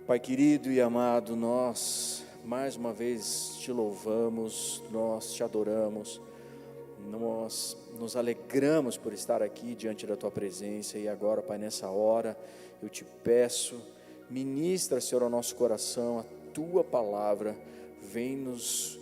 Pai querido e amado, nós mais uma vez te louvamos, nós te adoramos, nós nos alegramos por estar aqui diante da tua presença. E agora, Pai, nessa hora eu te peço, ministra, Senhor, ao nosso coração a tua palavra, vem nos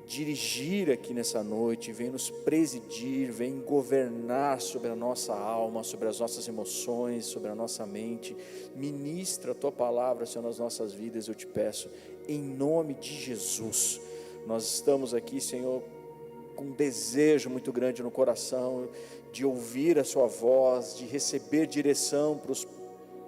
dirigir aqui nessa noite, vem nos presidir, vem governar sobre a nossa alma, sobre as nossas emoções, sobre a nossa mente. Ministra a tua palavra, Senhor, nas nossas vidas, eu te peço, em nome de Jesus. Nós estamos aqui, Senhor, com um desejo muito grande no coração de ouvir a sua voz, de receber direção para os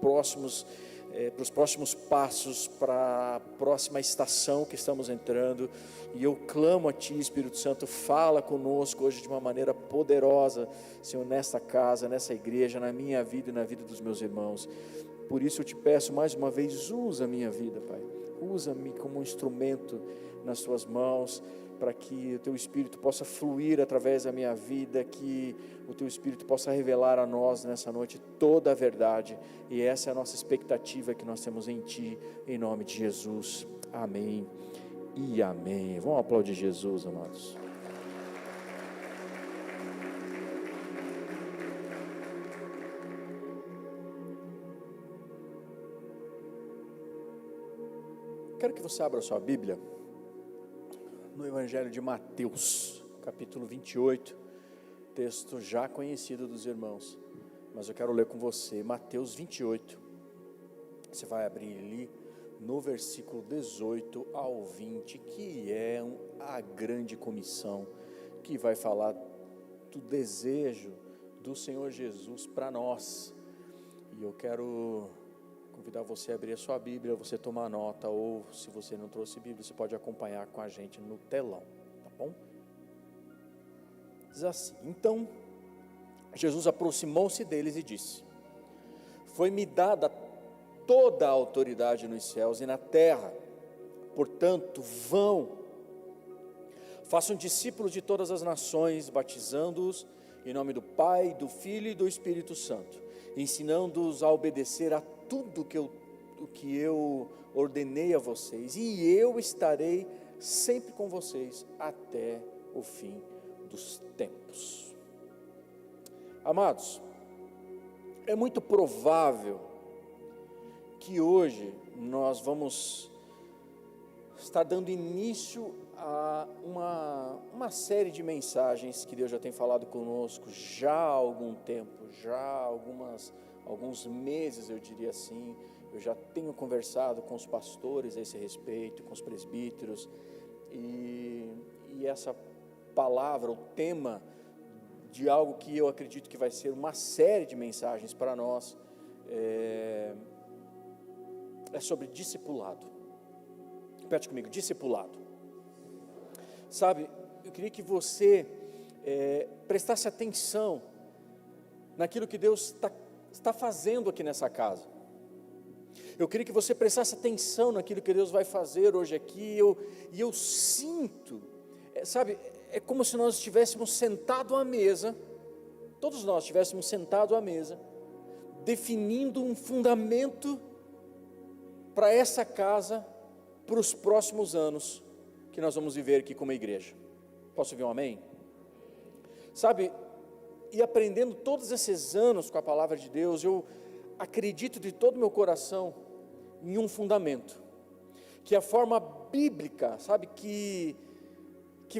próximos passos, para a próxima estação que estamos entrando. E eu clamo a Ti, Espírito Santo, fala conosco hoje de uma maneira poderosa, Senhor, nesta casa, nessa igreja, na minha vida e na vida dos meus irmãos. Por isso eu te peço mais uma vez, usa a minha vida, Pai, usa-me como um instrumento nas Tuas mãos, para que o Teu Espírito possa fluir através da minha vida, que o Teu Espírito possa revelar a nós nessa noite toda a verdade. E essa é a nossa expectativa que nós temos em Ti, em nome de Jesus. Amém e amém. Vamos aplaudir Jesus, amados. Quero que você abra a sua Bíblia no Evangelho de Mateus, capítulo 28, texto já conhecido dos irmãos, mas eu quero ler com você, Mateus 28, você vai abrir ali no versículo 18 ao 20, que é a grande comissão, que vai falar do desejo do Senhor Jesus para nós. E eu quero convidar você a abrir a sua Bíblia, você tomar nota, ou se você não trouxe Bíblia, você pode acompanhar com a gente no telão, tá bom? Diz assim: então Jesus aproximou-se deles e disse: foi-me dada toda a autoridade nos céus e na terra, portanto vão, façam discípulos de todas as nações, batizando-os em nome do Pai, do Filho e do Espírito Santo, ensinando-os a obedecer a tudo o que eu ordenei a vocês, e eu estarei sempre com vocês até o fim dos tempos. Amados, é muito provável que hoje nós vamos estar dando início a uma série de mensagens que Deus já tem falado conosco já há algum tempo, já há alguns meses, eu diria assim. Eu já tenho conversado com os pastores a esse respeito, com os presbíteros, e essa palavra, o tema de algo que eu acredito que vai ser uma série de mensagens para nós, é sobre discipulado. Repete comigo: discipulado. Sabe, eu queria que você prestasse atenção naquilo que Deus está fazendo aqui nessa casa. Eu queria que você prestasse atenção naquilo que Deus vai fazer hoje aqui. E eu sinto, sabe, é como se nós estivéssemos sentados à mesa, todos nós estivéssemos sentados à mesa, definindo um fundamento para essa casa, para os próximos anos que nós vamos viver aqui como igreja. Posso ouvir um amém? Sabe, e aprendendo todos esses anos com a palavra de Deus, eu acredito de todo o meu coração em um fundamento, que é a forma bíblica, sabe, que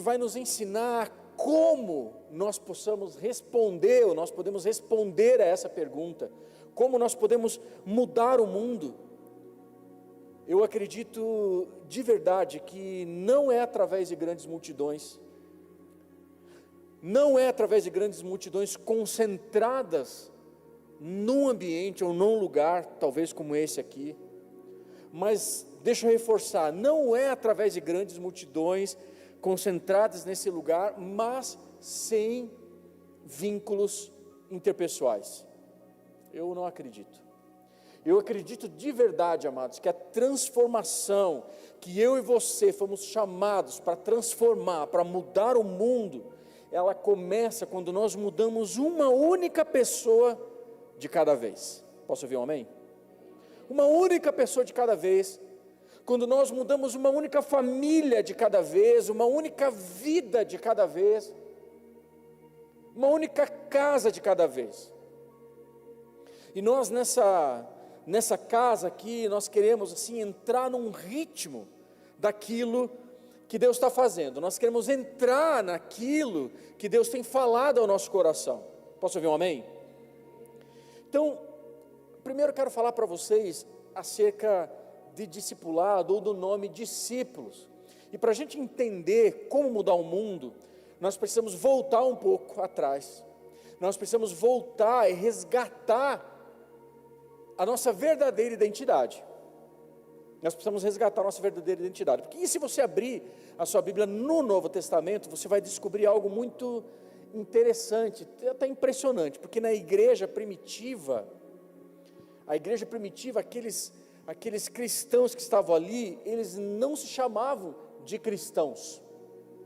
vai nos ensinar como nós possamos responder, ou nós podemos responder a essa pergunta, como nós podemos mudar o mundo. Eu acredito de verdade que não é através de grandes multidões, não é através de grandes multidões concentradas num ambiente ou num lugar, talvez como esse aqui, mas deixa eu reforçar, não é através de grandes multidões concentradas nesse lugar, mas sem vínculos interpessoais. Eu não acredito. Eu acredito de verdade, amados, que a transformação que eu e você fomos chamados para transformar, para mudar o mundo, ela começa quando nós mudamos uma única pessoa de cada vez. Posso ouvir um amém? uma única pessoa de cada vez, quando nós mudamos uma única família de cada vez, uma única vida de cada vez, uma única casa de cada vez. E nós nessa casa aqui, nós queremos assim entrar num ritmo daquilo que Deus está fazendo. Nós queremos entrar naquilo que Deus tem falado ao nosso coração. Posso ouvir um amém? Então, primeiro eu quero falar para vocês acerca de discipulado ou do nome discípulos. E para a gente entender como mudar o mundo, nós precisamos voltar um pouco atrás. Nós precisamos voltar e resgatar a nossa verdadeira identidade. Nós precisamos resgatar a nossa verdadeira identidade. Porque se você abrir a sua Bíblia no Novo Testamento, você vai descobrir algo muito interessante, até impressionante, porque na igreja primitiva, aqueles cristãos que estavam ali, eles não se chamavam de cristãos,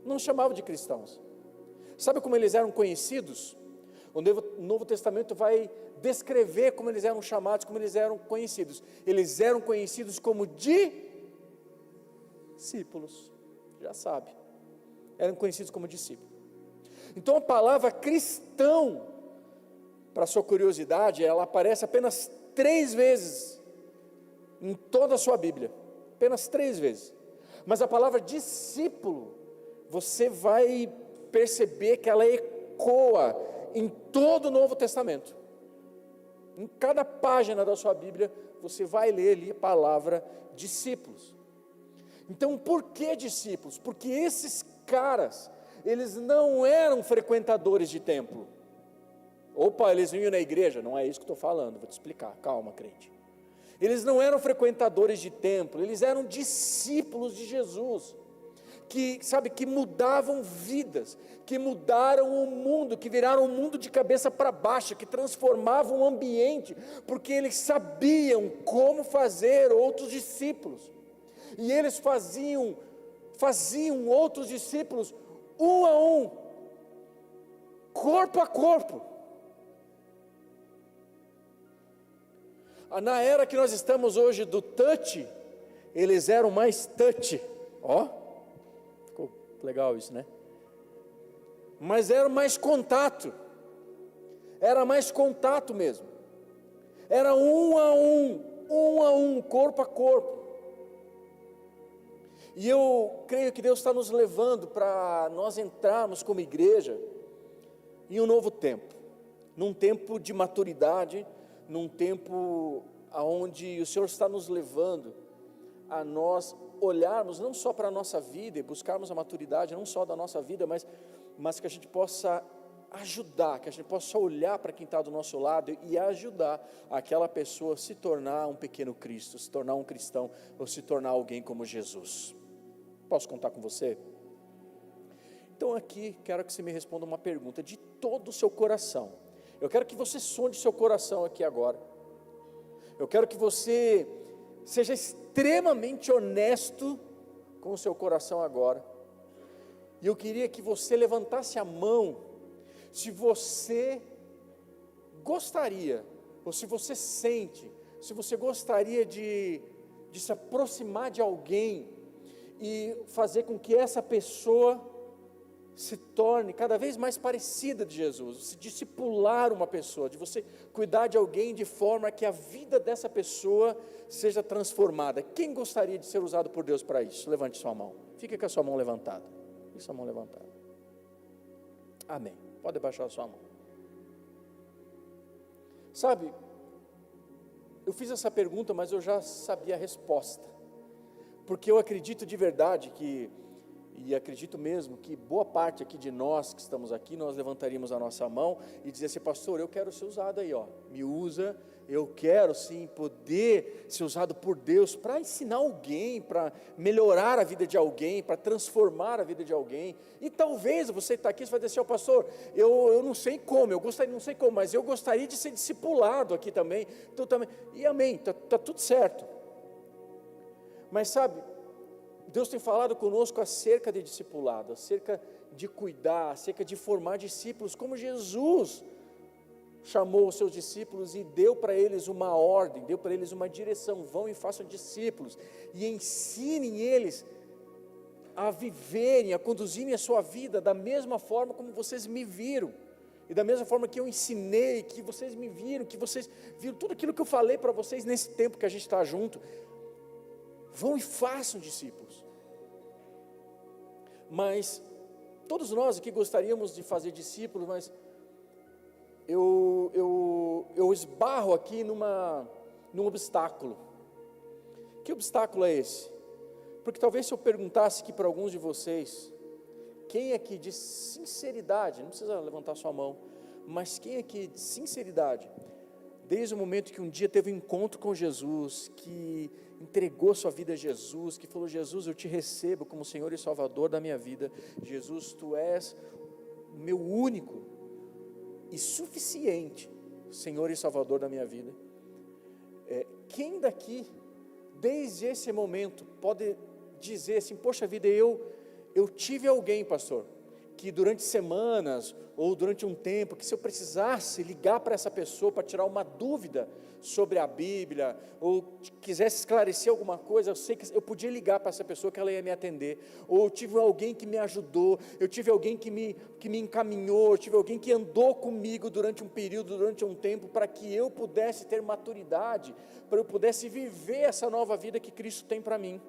não chamavam de cristãos. Sabe como eles eram conhecidos? O Novo Testamento vai descrever como eles eram chamados, como eles eram conhecidos. Eles eram conhecidos como discípulos, já sabe, eram conhecidos como discípulos. Então a palavra cristão, para sua curiosidade, ela aparece apenas 3 vezes em toda a sua Bíblia, apenas 3 vezes. Mas a palavra discípulo, você vai perceber que ela ecoa em todo o Novo Testamento. Em cada página da sua Bíblia, você vai ler ali a palavra discípulos. Então, por que discípulos? Porque esses caras, eles não eram frequentadores de templo. Opa, eles vinham na igreja? Não é isso que estou falando, vou te explicar, calma, crente. Eles não eram frequentadores de templo, eles eram discípulos de Jesus, que mudavam vidas, que mudaram o mundo, que viraram o mundo de cabeça para baixo, que transformavam o ambiente, porque eles sabiam como fazer outros discípulos, e eles faziam outros discípulos, um a um, corpo a corpo. Na era que nós estamos hoje do touch, eles eram mais touch, ficou legal isso, né? Mas era mais contato mesmo, era um a um, corpo a corpo. E eu creio que Deus está nos levando para nós entrarmos como igreja em um novo tempo, num tempo de maturidade, num tempo onde o Senhor está nos levando a nós olharmos não só para a nossa vida e buscarmos a maturidade, não só da nossa vida, mas que a gente possa ajudar, que a gente possa olhar para quem está do nosso lado e ajudar aquela pessoa a se tornar um pequeno Cristo, se tornar um cristão ou se tornar alguém como Jesus. Posso contar com você? Então aqui quero que você me responda uma pergunta de todo o seu coração. Eu quero que você sonde seu coração aqui agora. Eu quero que você seja extremamente honesto com o seu coração agora. E eu queria que você levantasse a mão, se você gostaria, ou se você sente, se você gostaria de se aproximar de alguém e fazer com que essa pessoa se torne cada vez mais parecida de Jesus, se discipular uma pessoa, de você cuidar de alguém de forma que a vida dessa pessoa seja transformada. Quem gostaria de ser usado por Deus para isso? Levante sua mão, fique com a sua mão levantada, fique sua mão levantada, amém, pode baixar a sua mão. Sabe, eu fiz essa pergunta, mas eu já sabia a resposta, porque eu acredito de verdade e acredito mesmo que boa parte aqui de nós que estamos aqui, nós levantaríamos a nossa mão e dizer assim: pastor, eu quero ser usado aí, me usa, eu quero sim poder ser usado por Deus para ensinar alguém, para melhorar a vida de alguém, para transformar a vida de alguém. E talvez você está aqui e vai dizer assim: pastor, eu não sei como, não sei como, mas eu gostaria de ser discipulado aqui também, então também, e amém, está tudo certo. Mas sabe, Deus tem falado conosco acerca de discipulado, acerca de cuidar, acerca de formar discípulos, como Jesus chamou os seus discípulos e deu para eles uma ordem, deu para eles uma direção: vão e façam discípulos, e ensinem eles a viverem, a conduzirem a sua vida da mesma forma como vocês me viram, e da mesma forma que eu ensinei, que vocês me viram, que vocês viram tudo aquilo que eu falei para vocês nesse tempo que a gente está junto. Vão e façam discípulos. Mas todos nós aqui gostaríamos de fazer discípulos, mas eu esbarro aqui num obstáculo. Que obstáculo é esse? Porque talvez se eu perguntasse aqui para alguns de vocês, quem aqui de sinceridade, não precisa levantar sua mão, mas quem aqui de sinceridade, desde o momento que um dia teve um encontro com Jesus, que entregou sua vida a Jesus, que falou: Jesus, eu te recebo como Senhor e Salvador da minha vida, Jesus, Tu és o meu único e suficiente Senhor e Salvador da minha vida. Quem daqui, desde esse momento, pode dizer assim: poxa vida, eu tive alguém, pastor, que durante semanas ou durante um tempo, que se eu precisasse ligar para essa pessoa para tirar uma dúvida sobre a Bíblia, ou quisesse esclarecer alguma coisa, eu sei que eu podia ligar para essa pessoa que ela ia me atender, ou eu tive alguém que me ajudou, eu tive alguém que me encaminhou, eu tive alguém que andou comigo durante um período, durante um tempo, para que eu pudesse ter maturidade, para eu pudesse viver essa nova vida que Cristo tem para mim.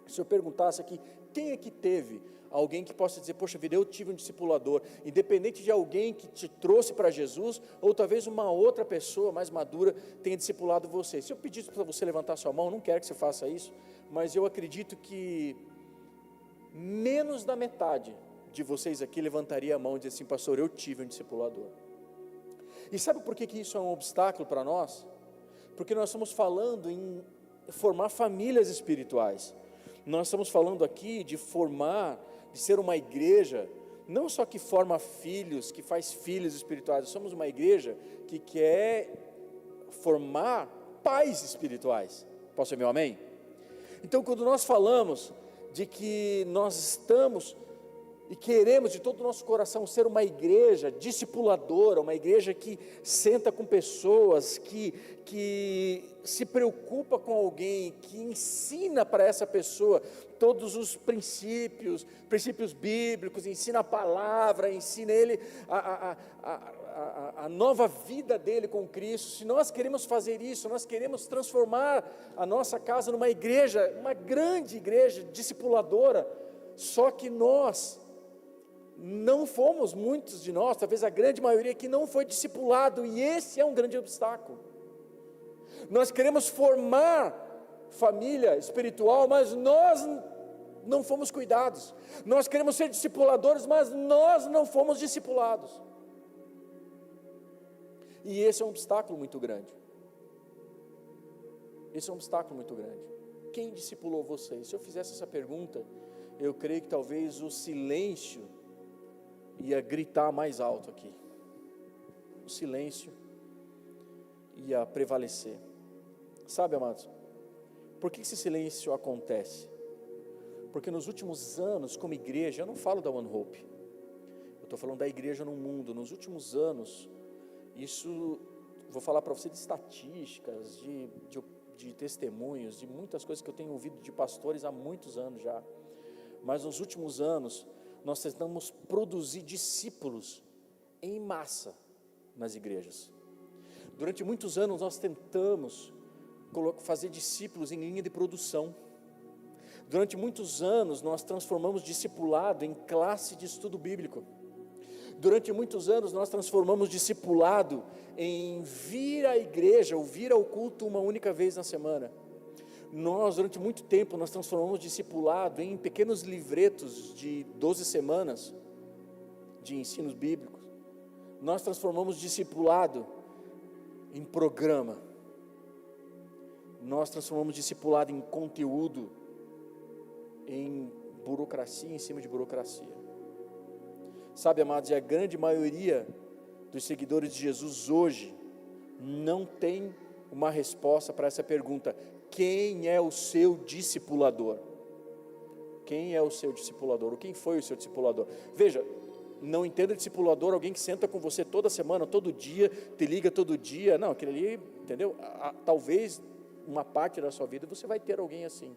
Se eu perguntasse aqui, quem é que teve alguém que possa dizer: poxa vida, eu tive um discipulador, independente de alguém que te trouxe para Jesus, ou talvez uma outra pessoa mais madura tenha discipulado você. Se eu pedisse para você levantar sua mão, não quero que você faça isso, mas eu acredito que menos da metade de vocês aqui levantaria a mão e dizer assim: pastor, eu tive um discipulador. E sabe por que isso é um obstáculo para nós? Porque nós estamos falando em formar famílias espirituais. Nós estamos falando aqui de formar, de ser uma igreja, não só que forma filhos, que faz filhos espirituais, nós somos uma igreja que quer formar pais espirituais. Posso ter meu amém? Então, quando nós falamos de que nós estamos e queremos de todo o nosso coração ser uma igreja discipuladora, uma igreja que senta com pessoas, que se preocupa com alguém, que ensina para essa pessoa todos os princípios bíblicos, ensina a palavra, ensina ele a nova vida dele com Cristo. Se nós queremos fazer isso, nós queremos transformar a nossa casa numa igreja, uma grande igreja discipuladora, só que nós não fomos, muitos de nós, talvez a grande maioria que não foi discipulado, e esse é um grande obstáculo. Nós queremos formar família espiritual, mas nós não fomos cuidados. Nós queremos ser discipuladores, mas nós não fomos discipulados. E esse é um obstáculo muito grande. Esse é um obstáculo muito grande. Quem discipulou vocês? Se eu fizesse essa pergunta, eu creio que talvez o silêncio ia gritar mais alto aqui. O silêncio ia prevalecer. Sabe, amados, por que esse silêncio acontece? Porque nos últimos anos, como igreja, eu não falo da One Hope, eu estou falando da igreja no mundo. Nos últimos anos, isso, vou falar para você de estatísticas, de testemunhos, de muitas coisas que eu tenho ouvido de pastores há muitos anos já, mas nos últimos anos, nós tentamos produzir discípulos em massa nas igrejas. Durante muitos anos nós tentamos fazer discípulos em linha de produção. Durante muitos anos nós transformamos discipulado em classe de estudo bíblico. Durante muitos anos nós transformamos discipulado em vir à igreja ou vir ao culto uma única vez na semana. Durante muito tempo, nós transformamos discipulado em pequenos livretos de 12 semanas de ensinos bíblicos. Nós transformamos discipulado em programa. Nós transformamos discipulado em conteúdo, em burocracia em cima de burocracia. Sabe, amados, e a grande maioria dos seguidores de Jesus hoje não tem uma resposta para essa pergunta: quem é o seu discipulador? Quem é o seu discipulador? Ou quem foi o seu discipulador? Veja, não entenda discipulador, alguém que senta com você toda semana, todo dia, te liga todo dia. Não, aquele ali, entendeu? Talvez uma parte da sua vida você vai ter alguém assim.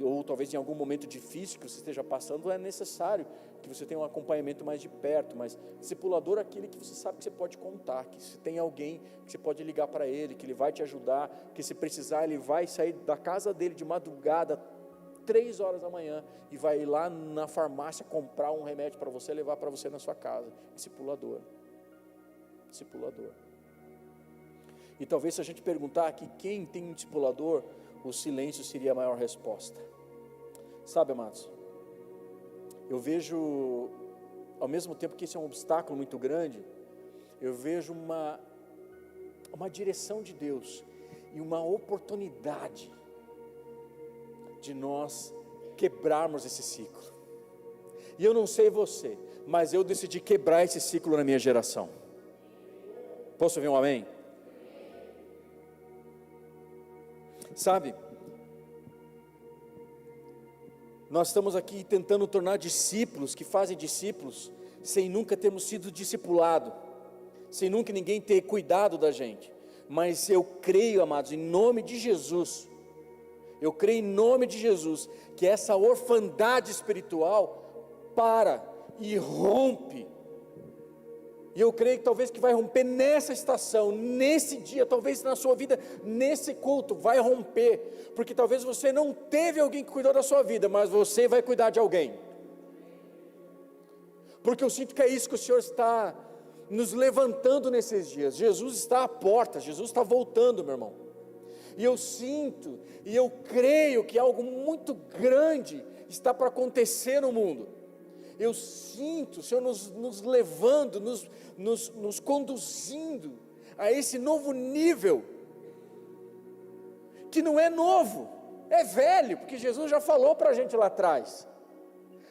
Ou talvez em algum momento difícil que você esteja passando, é necessário que você tenha um acompanhamento mais de perto. Mas discipulador é aquele que você sabe que você pode contar, que se tem alguém que você pode ligar para ele, que ele vai te ajudar, que se precisar ele vai sair da casa dele de madrugada, 3 horas da manhã, e vai ir lá na farmácia comprar um remédio para você, levar para você na sua casa. Discipulador. E talvez se a gente perguntar aqui quem tem um discipulador, o silêncio seria a maior resposta. Sabe, amados, eu vejo, ao mesmo tempo que esse é um obstáculo muito grande, eu vejo uma direção de Deus e uma oportunidade de nós quebrarmos esse ciclo. E eu não sei você, mas eu decidi quebrar esse ciclo na minha geração. Posso ouvir um amém? Sabe, nós estamos aqui tentando tornar discípulos que fazem discípulos sem nunca termos sido discipulado, sem nunca ninguém ter cuidado da gente. Mas eu creio, amados, em nome de Jesus, eu creio em nome de Jesus, que essa orfandade espiritual para e rompe. E eu creio que talvez que vai romper nessa estação, nesse dia, talvez na sua vida, nesse culto, vai romper, porque talvez você não teve alguém que cuidou da sua vida, mas você vai cuidar de alguém, porque eu sinto que é isso que o Senhor está nos levantando nesses dias. Jesus está à porta, Jesus está voltando, meu irmão, e eu sinto, e eu creio que algo muito grande está para acontecer no mundo. Eu sinto o Senhor nos levando, nos conduzindo a esse novo nível, que não é novo, é velho, porque Jesus já falou para a gente lá atrás,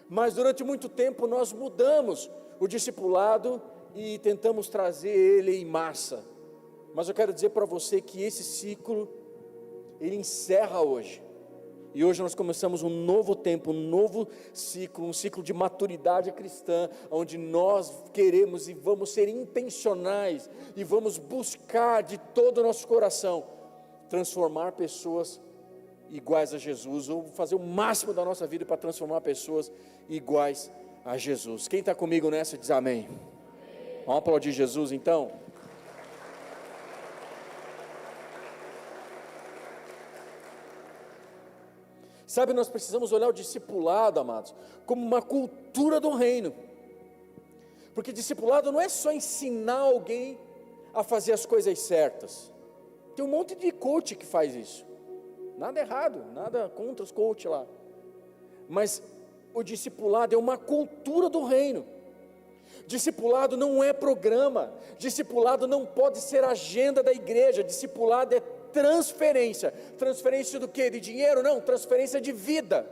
mas durante muito tempo nós mudamos o discipulado e tentamos trazer ele em massa. Mas eu quero dizer para você que esse ciclo, ele encerra hoje. E hoje nós começamos um novo tempo, um novo ciclo, um ciclo de maturidade cristã, onde nós queremos e vamos ser intencionais, e vamos buscar de todo o nosso coração, transformar pessoas iguais a Jesus, ou fazer o máximo da nossa vida para transformar pessoas iguais a Jesus. Quem está comigo nessa diz amém. Vamos aplaudir Jesus então? Sabe, nós precisamos olhar o discipulado, amados, como uma cultura do reino, porque discipulado não é só ensinar alguém a fazer as coisas certas. Tem um monte de coach que faz isso, nada errado, nada contra os coach lá, mas o discipulado é uma cultura do reino. Discipulado não é programa, discipulado não pode ser agenda da igreja, discipulado é transferência. Transferência do quê? De dinheiro? Não, transferência de vida.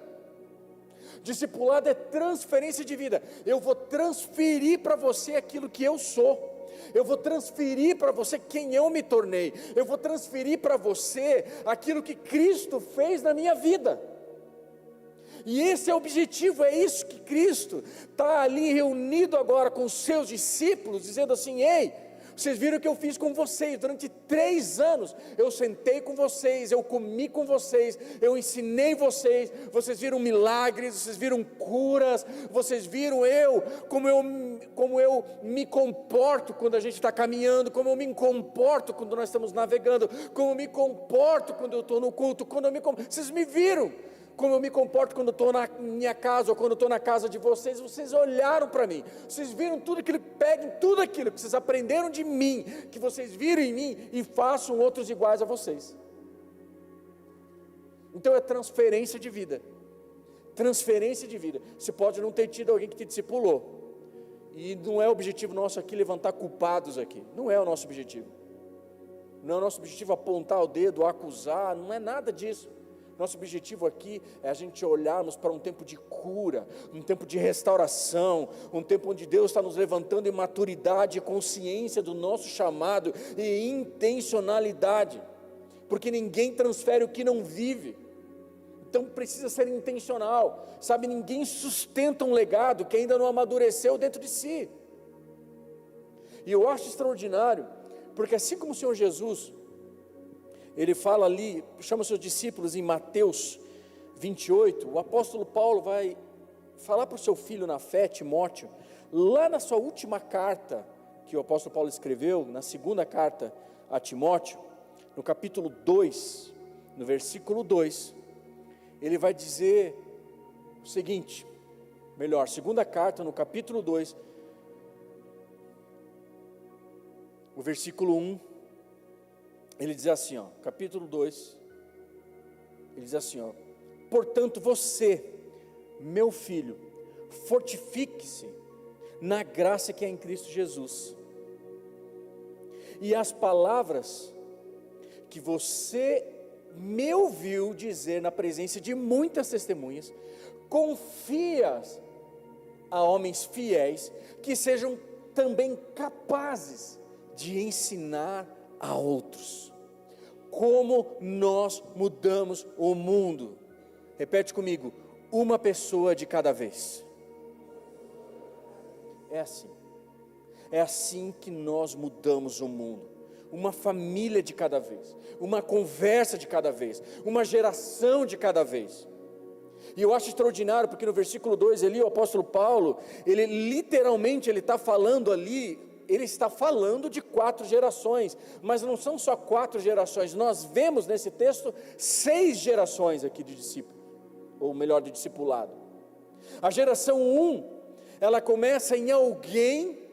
Discipulado é transferência de vida. Eu vou transferir para você aquilo que eu sou, eu vou transferir para você quem eu me tornei, eu vou transferir para você aquilo que Cristo fez na minha vida. E esse é o objetivo, é isso que Cristo está ali reunido agora com os seus discípulos, dizendo assim: ei, vocês viram o que eu fiz com vocês, durante 3 anos, eu sentei com vocês, eu comi com vocês, eu ensinei vocês, vocês viram milagres, vocês viram curas, vocês viram como eu me comporto quando a gente está caminhando, como eu me comporto quando nós estamos navegando, como eu me comporto quando eu estou no culto, vocês me viram, como eu me comporto quando estou na minha casa, ou quando estou na casa de vocês. Vocês olharam para mim, vocês viram tudo aquilo, peguem tudo aquilo que vocês aprenderam de mim, que vocês viram em mim, e façam outros iguais a vocês. Então é transferência de vida, transferência de vida. Você pode não ter tido alguém que te discipulou, e não é o objetivo nosso aqui levantar culpados aqui, não é o nosso objetivo, não é o nosso objetivo apontar o dedo, acusar, não é nada disso. Nosso objetivo aqui é a gente olharmos para um tempo de cura, um tempo de restauração, um tempo onde Deus está nos levantando em maturidade e consciência do nosso chamado e intencionalidade, porque ninguém transfere o que não vive. Então precisa ser intencional, sabe? Ninguém sustenta um legado que ainda não amadureceu dentro de si. E eu acho extraordinário, porque assim como o Senhor Jesus, Ele fala ali, chama os seus discípulos em Mateus 28, o apóstolo Paulo vai falar para o seu filho na fé, Timóteo, lá na sua última carta, que o apóstolo Paulo escreveu, na segunda carta a Timóteo, no capítulo 2, no versículo 2, ele vai dizer o seguinte, melhor, segunda carta, no capítulo 2, o versículo 1, ele diz assim, ó, capítulo 2, ele diz assim, ó, portanto você, meu filho, fortifique-se na graça que é em Cristo Jesus, e as palavras que você me ouviu dizer na presença de muitas testemunhas, confia a homens fiéis, que sejam também capazes de ensinar a outros, como nós mudamos o mundo. Repete comigo, uma pessoa de cada vez. É assim que nós mudamos o mundo, uma família de cada vez, uma conversa de cada vez, uma geração de cada vez. E eu acho extraordinário, porque no versículo 2 ali, o apóstolo Paulo, ele literalmente, ele está falando ali, ele está falando de 4 gerações, mas não são só 4 gerações, nós vemos nesse texto 6 gerações aqui de discípulo, ou melhor, de discipulado. A geração 1, ela começa em alguém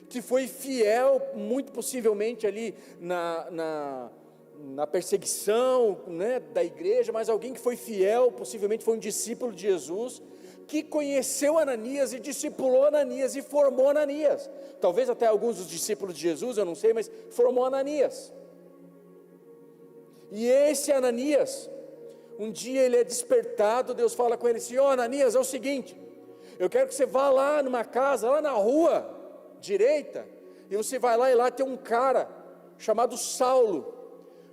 que foi fiel, muito possivelmente ali na perseguição, né, da igreja, mas alguém que foi fiel, possivelmente foi um discípulo de Jesus, que conheceu Ananias e discipulou Ananias e formou Ananias. Talvez até alguns dos discípulos de Jesus, eu não sei, mas formou Ananias. E esse Ananias, um dia ele é despertado, Deus fala com ele assim, ó Ananias, é o seguinte, eu quero que você vá lá numa casa, lá na rua direita, e você vai lá e lá tem um cara chamado Saulo,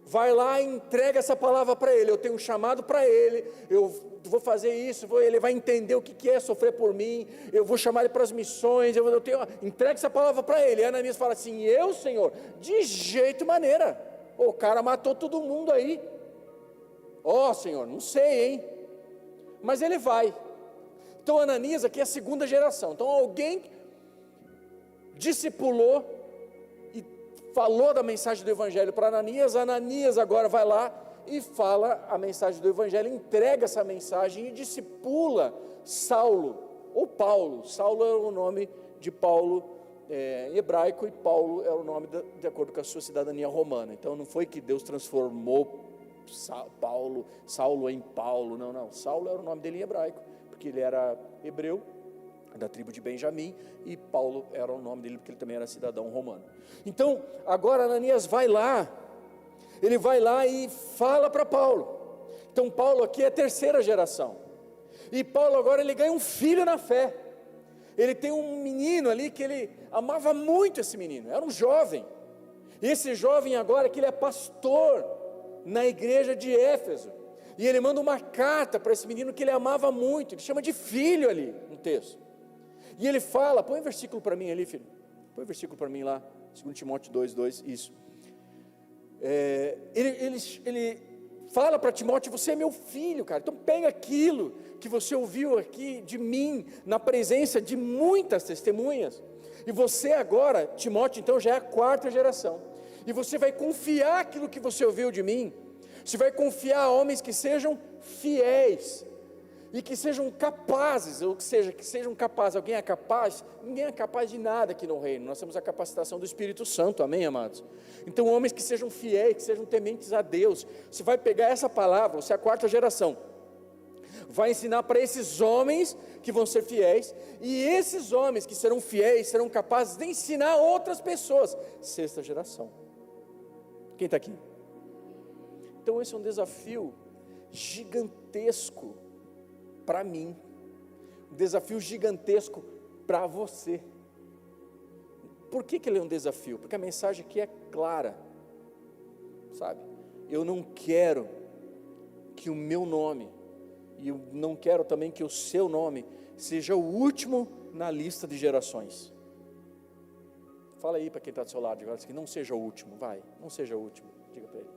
vai lá e entrega essa palavra para ele, eu tenho um chamado para ele, eu vou fazer isso, ele vai entender o que é sofrer por mim, eu vou chamar ele para as missões, entrega essa palavra para ele. E Ananias fala assim, eu Senhor, de jeito maneira, o cara matou todo mundo aí, Senhor, não sei hein, mas ele vai. Então Ananias aqui é a segunda geração, então alguém discipulou e falou da mensagem do evangelho para Ananias, Ananias agora vai lá e fala a mensagem do evangelho, entrega essa mensagem e discipula Saulo, ou Paulo. Saulo era o nome de Paulo em hebraico, e Paulo era o nome de acordo com a sua cidadania romana. Então não foi que Deus transformou Saulo em Paulo, não, Saulo era o nome dele em hebraico, porque ele era hebreu, da tribo de Benjamim, e Paulo era o nome dele, porque ele também era cidadão romano. Então, agora Ananias vai lá, ele vai lá e fala para Paulo. Então Paulo aqui é a terceira geração, e Paulo agora ele ganha um filho na fé, ele tem um menino ali, que ele amava muito esse menino, era um jovem, e esse jovem agora que ele é pastor, na igreja de Éfeso, e ele manda uma carta para esse menino que ele amava muito, ele chama de filho ali, no texto, e ele fala, põe um versículo para mim ali filho, põe um versículo para mim lá, 2 Timóteo 2:2, isso, ele fala para Timóteo, você é meu filho cara, então pega aquilo que você ouviu aqui de mim, na presença de muitas testemunhas, e você agora, Timóteo então já é a 4ª geração, e você vai confiar aquilo que você ouviu de mim, você vai confiar a homens que sejam fiéis, e que sejam capazes, ou seja, que sejam capazes. Alguém é capaz? Ninguém é capaz de nada aqui no reino, nós temos a capacitação do Espírito Santo, amém amados? Então homens que sejam fiéis, que sejam tementes a Deus, você vai pegar essa palavra, você é a 4ª geração, vai ensinar para esses homens que vão ser fiéis, e esses homens que serão fiéis, serão capazes de ensinar outras pessoas, 6ª geração, quem está aqui? Então esse é um desafio gigantesco para mim, um desafio gigantesco para você. Por que ele é um desafio? Porque a mensagem aqui é clara, sabe? Eu não quero que o meu nome E eu não quero também que o seu nome seja o último na lista de gerações. Fala aí para quem está do seu lado agora, que não seja o último, vai, não seja o último, diga para ele.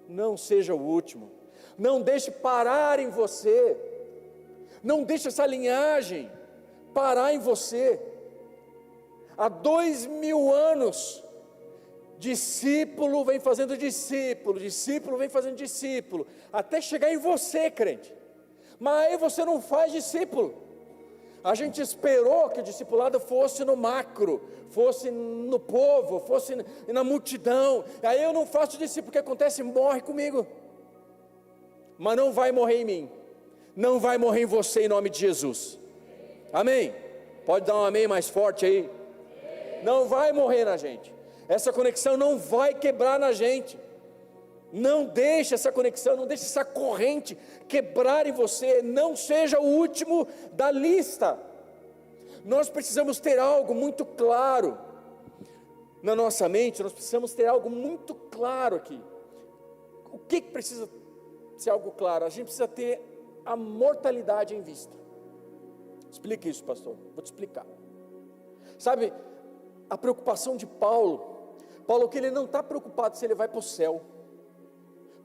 Não seja o último, não deixe parar em você, não deixe essa linhagem parar em você. Há 2000 anos, discípulo vem fazendo discípulo, discípulo vem fazendo discípulo, até chegar em você, crente. Mas aí você não faz discípulo. A gente esperou que o discipulado fosse no macro, fosse no povo, fosse na multidão. Aí eu não faço discípulo, o que acontece? Morre comigo. Mas não vai morrer em mim, não vai morrer em você, em nome de Jesus. Amém? Pode dar um amém mais forte aí? Não vai morrer na gente, essa conexão não vai quebrar na gente. Não deixe essa conexão, não deixe essa corrente quebrar em você. Não seja o último da lista. Nós precisamos ter algo muito claro na nossa mente, nós precisamos ter algo muito claro aqui. O que precisa ser algo claro? A gente precisa ter a mortalidade em vista. Explique isso, pastor, vou te explicar. Sabe, a preocupação de Paulo, que ele não está preocupado se ele vai para o céu.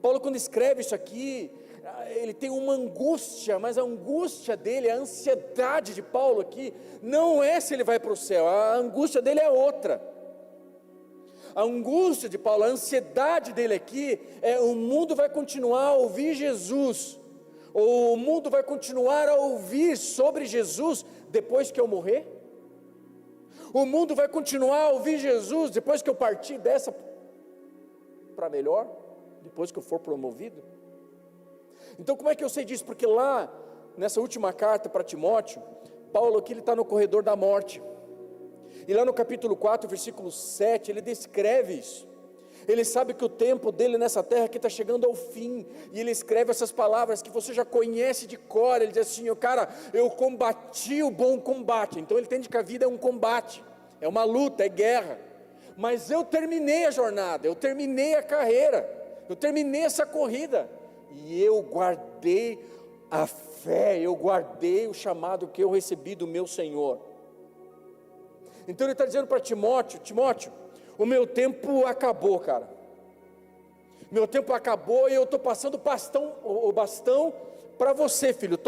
Paulo, quando escreve isso aqui, ele tem uma angústia, mas a angústia dele, a ansiedade de Paulo aqui, não é se ele vai para o céu, a angústia dele é outra. A angústia de Paulo, a ansiedade dele aqui, é o mundo vai continuar a ouvir Jesus, ou o mundo vai continuar a ouvir sobre Jesus depois que eu morrer? O mundo vai continuar a ouvir Jesus depois que eu partir dessa para melhor? Depois que eu for promovido? Então como é que eu sei disso? Porque lá, nessa última carta para Timóteo, Paulo aqui ele está no corredor da morte, e lá no capítulo 4, versículo 7, ele descreve isso. Ele sabe que o tempo dele nessa terra aqui está chegando ao fim, e ele escreve essas palavras que você já conhece de cor. Ele diz assim: cara, eu combati o bom combate. Então ele entende que a vida é um combate, é uma luta, é guerra, mas eu terminei a jornada, eu terminei a carreira, eu terminei essa corrida, e eu guardei a fé, eu guardei o chamado que eu recebi do meu Senhor. Então ele está dizendo para Timóteo: Timóteo, o meu tempo acabou, cara, meu tempo acabou, e eu estou passando o bastão para você, filho.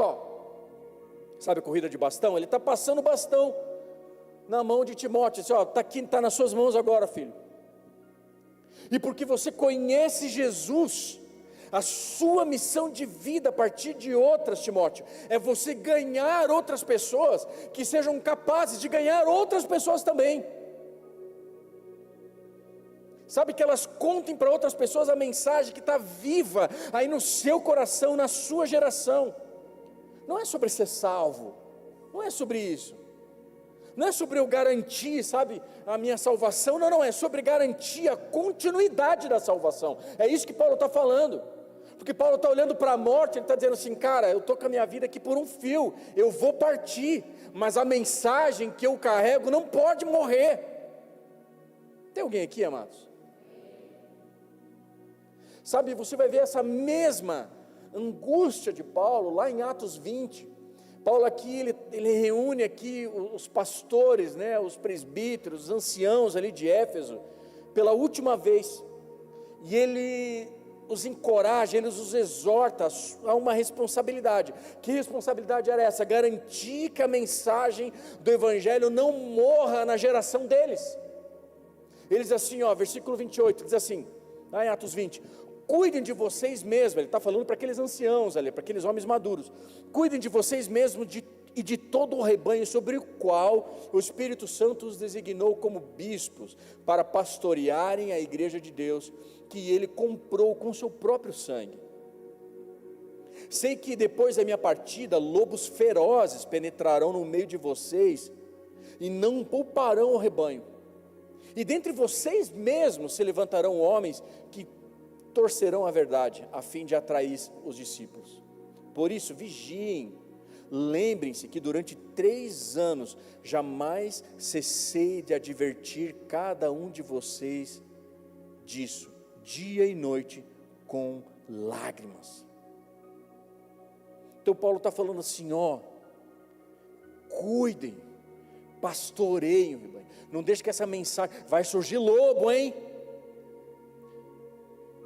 Sabe a corrida de bastão? Ele está passando o bastão na mão de Timóteo, assim, está aqui, está nas suas mãos agora, filho. E porque você conhece Jesus, a sua missão de vida a partir de outras, Timóteo, é você ganhar outras pessoas que sejam capazes de ganhar outras pessoas também. Sabe, que elas contem para outras pessoas a mensagem que está viva aí no seu coração, na sua geração. Não é sobre ser salvo, não é sobre isso. Não é sobre eu garantir, sabe, a minha salvação, não, é sobre garantir a continuidade da salvação. É isso que Paulo está falando, porque Paulo está olhando para a morte, ele está dizendo assim: cara, eu estou com a minha vida aqui por um fio, eu vou partir, mas a mensagem que eu carrego não pode morrer. Tem alguém aqui, amados? Sabe, você vai ver essa mesma angústia de Paulo lá em Atos 20, Paulo aqui, ele reúne aqui os pastores, né, os presbíteros, os anciãos ali de Éfeso, pela última vez, e ele os encoraja, ele os exorta a uma responsabilidade. Que responsabilidade era essa? Garantir que a mensagem do Evangelho não morra na geração deles. Ele diz assim, versículo 28, diz assim, lá em Atos 20, cuidem de vocês mesmos. Ele está falando para aqueles anciãos ali, para aqueles homens maduros, cuidem de vocês mesmos e de todo o rebanho sobre o qual o Espírito Santo os designou como bispos, para pastorearem a igreja de Deus, que ele comprou com seu próprio sangue. Sei que depois da minha partida, lobos ferozes penetrarão no meio de vocês, e não pouparão o rebanho, e dentre vocês mesmos se levantarão homens que torcerão a verdade, a fim de atrair os discípulos. Por isso, vigiem, lembrem-se que durante 3 anos, jamais cessei de advertir cada um de vocês disso, dia e noite, com lágrimas. Então Paulo está falando assim, ó, cuidem, pastoreiem, não deixe que essa mensagem, vai surgir lobo, hein?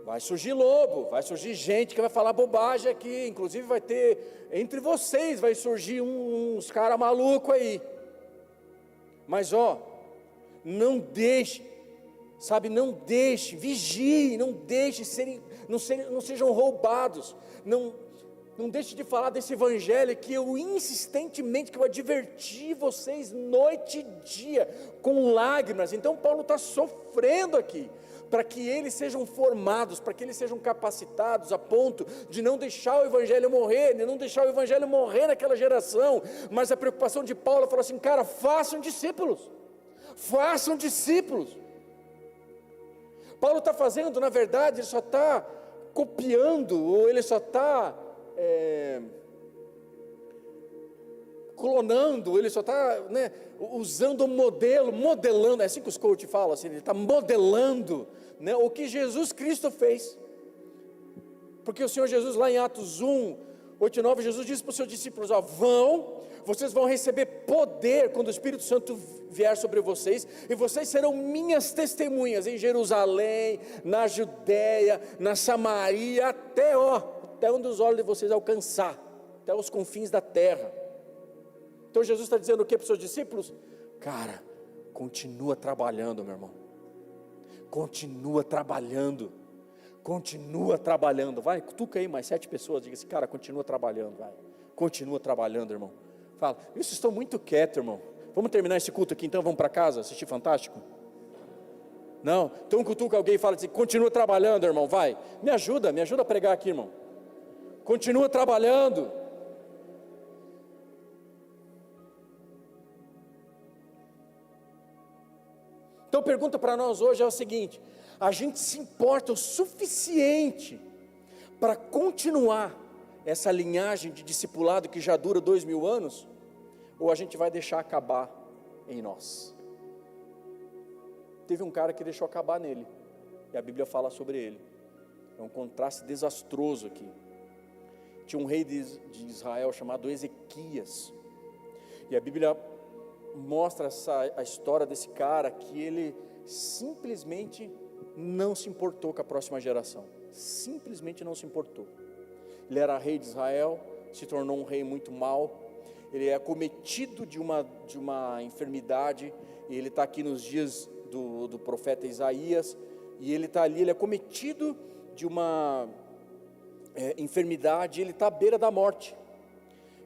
Vai surgir lobo, vai surgir gente que vai falar bobagem aqui, inclusive vai ter, entre vocês vai surgir uns caras malucos aí, mas ó, não deixe, sabe, não deixe, vigie, não deixe não sejam roubados, não deixe de falar desse evangelho que eu insistentemente, que eu adverti vocês noite e dia, com lágrimas. Então Paulo está sofrendo aqui, para que eles sejam formados, para que eles sejam capacitados a ponto de não deixar o evangelho morrer, de não deixar o evangelho morrer naquela geração. Mas a preocupação de Paulo falou assim, cara, façam discípulos. Paulo está fazendo, na verdade, ele só está copiando, ou ele só está clonando, ele só está usando o modelo, modelando, é assim que os coaches falam, assim, ele está modelando o que Jesus Cristo fez, porque o Senhor Jesus lá em Atos 1, 8 e 9, Jesus disse para os seus discípulos, ó, vocês vão receber poder quando o Espírito Santo vier sobre vocês, e vocês serão minhas testemunhas em Jerusalém, na Judéia, na Samaria, até onde os olhos de vocês alcançar, até os confins da terra. Então Jesus está dizendo o que para os seus discípulos? Cara, continua trabalhando, meu irmão, continua trabalhando, vai, cutuca aí mais 7 pessoas, diga assim, cara, continua trabalhando, irmão, fala, vocês estão muito quietos, irmão, vamos terminar esse culto aqui então, vamos para casa, assistir Fantástico? Não, então cutuca alguém e fala assim, continua trabalhando, irmão, vai, me ajuda a pregar aqui, irmão, continua trabalhando. Então a pergunta para nós hoje é o seguinte, a gente se importa o suficiente para continuar essa linhagem de discipulado que já dura 2000 anos, ou a gente vai deixar acabar em nós? Teve um cara que deixou acabar nele, e a Bíblia fala sobre ele, é um contraste desastroso aqui. Tinha um rei de Israel chamado Ezequias, e a Bíblia mostra a história desse cara, que ele simplesmente não se importou com a próxima geração, simplesmente não se importou. Ele era rei de Israel, se tornou um rei muito mau, ele é acometido de uma enfermidade, e ele está aqui nos dias do profeta Isaías, e ele está ali, ele é acometido de uma enfermidade, ele está à beira da morte,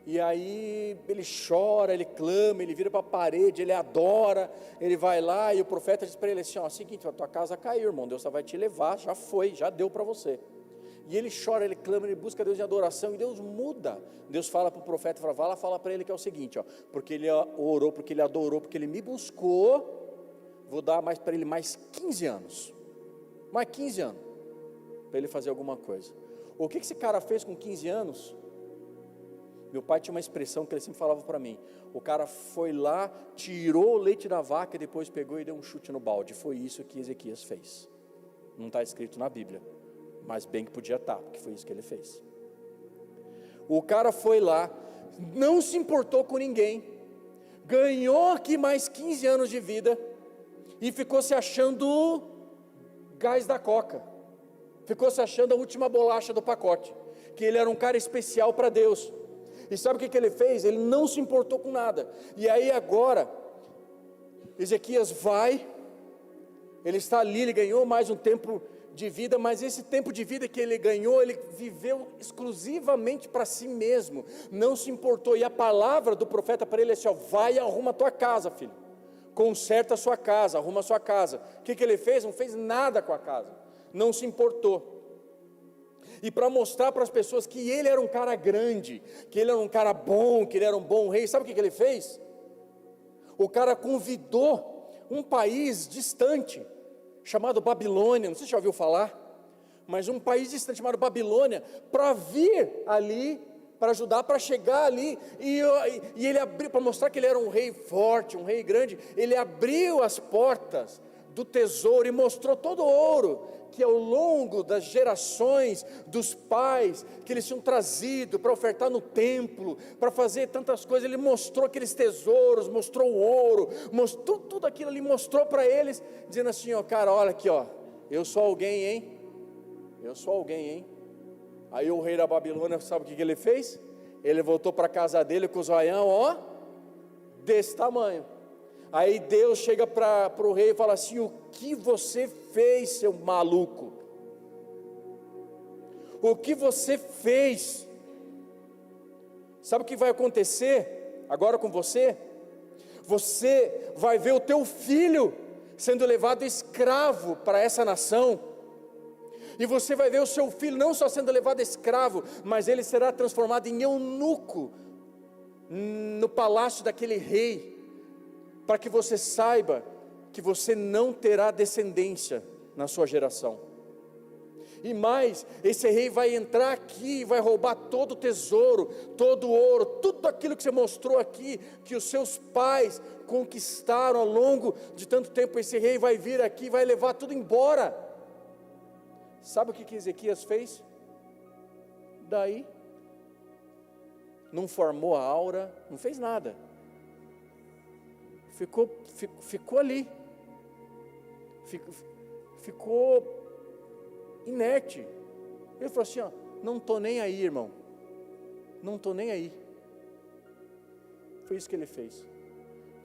e aí ele chora, ele clama, ele vira para a parede, ele adora, ele vai lá, e o profeta diz para ele assim, ó, seguinte, a tua casa caiu, irmão, Deus vai te levar, já foi, já deu para você. E ele chora, ele clama, ele busca Deus em adoração, e Deus muda. Deus fala para o profeta, vai lá, fala para ele que é o seguinte, ó, porque ele orou, porque ele adorou, porque ele me buscou, vou dar mais para ele mais 15 anos, para ele fazer alguma coisa. O que esse cara fez com 15 anos? Meu pai tinha uma expressão que ele sempre falava para mim, o cara foi lá, tirou o leite da vaca, e depois pegou e deu um chute no balde. Foi isso que Ezequias fez. Não está escrito na Bíblia, mas bem que podia estar, porque foi isso que ele fez. O cara foi lá, não se importou com ninguém, ganhou aqui mais 15 anos de vida, e ficou se achando gás da coca, ficou se achando a última bolacha do pacote, que ele era um cara especial para Deus. E sabe o que ele fez? Ele não se importou com nada. E aí agora, Ezequias vai, ele está ali, ele ganhou mais um tempo de vida, mas esse tempo de vida que ele ganhou, ele viveu exclusivamente para si mesmo, não se importou. E a palavra do profeta para ele é assim, ó, vai e arruma a tua casa, filho, conserta a sua casa, arruma a sua casa. O que ele fez? Não fez nada com a casa, não se importou. E para mostrar para as pessoas que ele era um cara grande, que ele era um cara bom, que ele era um bom rei, sabe o que ele fez? O cara convidou um país distante, chamado Babilônia, não sei se já ouviu falar, mas um país distante chamado Babilônia, para vir ali, para ajudar, para chegar ali, e ele abriu, para mostrar que ele era um rei forte, um rei grande, ele abriu as portas do tesouro e mostrou todo o ouro que ao longo das gerações dos pais, que eles tinham trazido para ofertar no templo, para fazer tantas coisas. Ele mostrou aqueles tesouros, mostrou o ouro, mostrou tudo aquilo ali, mostrou para eles, dizendo assim, ó, cara, olha aqui, ó, eu sou alguém, hein? Eu sou alguém, hein? Aí o rei da Babilônia, sabe o que ele fez? Ele voltou para a casa dele com o zoião, ó, desse tamanho. Aí Deus chega para o rei e fala assim, o que você fez, seu maluco? O que você fez? Sabe o que vai acontecer agora com você? Você vai ver o teu filho sendo levado escravo para essa nação, e você vai ver o seu filho não só sendo levado escravo, mas ele será transformado em eunuco no palácio daquele rei, para que você saiba que você não terá descendência na sua geração. E mais, esse rei vai entrar aqui e vai roubar todo o tesouro, todo o ouro, tudo aquilo que você mostrou aqui, que os seus pais conquistaram ao longo de tanto tempo. Esse rei vai vir aqui e vai levar tudo embora. Sabe o que Ezequias fez? Daí, não formou a aura, não fez nada. Ficou ali, ficou inerte. Ele falou assim, ó, não estou nem aí, irmão, não estou nem aí. Foi isso que ele fez.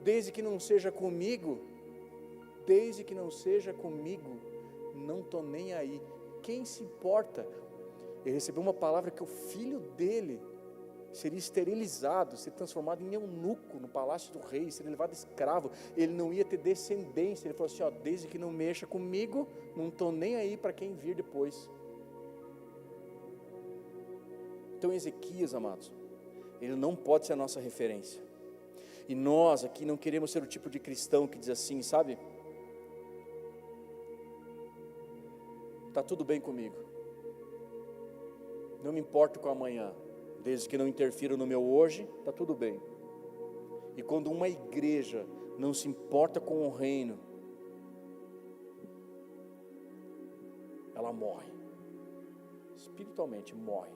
Desde que não seja comigo, não estou nem aí. Quem se importa? Ele recebeu uma palavra que o filho dele seria esterilizado, seria transformado em eunuco no palácio do rei, seria levado escravo, ele não ia ter descendência. Ele falou assim, ó, desde que não mexa comigo, não estou nem aí para quem vir depois. Então Ezequias, amados, ele não pode ser a nossa referência, e nós aqui não queremos ser o tipo de cristão que diz assim, sabe, está tudo bem comigo, não me importo com amanhã, desde que não interfira no meu hoje, está tudo bem. E quando uma igreja não se importa com o reino, ela morre, espiritualmente morre.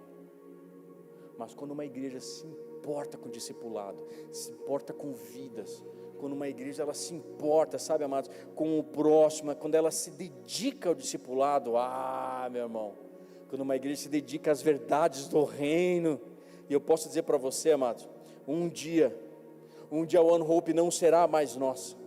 Mas quando uma igreja se importa com o discipulado, se importa com vidas, quando uma igreja ela se importa, sabe, amados, com o próximo, quando ela se dedica ao discipulado, meu irmão, quando uma igreja se dedica às verdades do reino. E eu posso dizer para você, amados, um dia a One Hope não será mais nossa.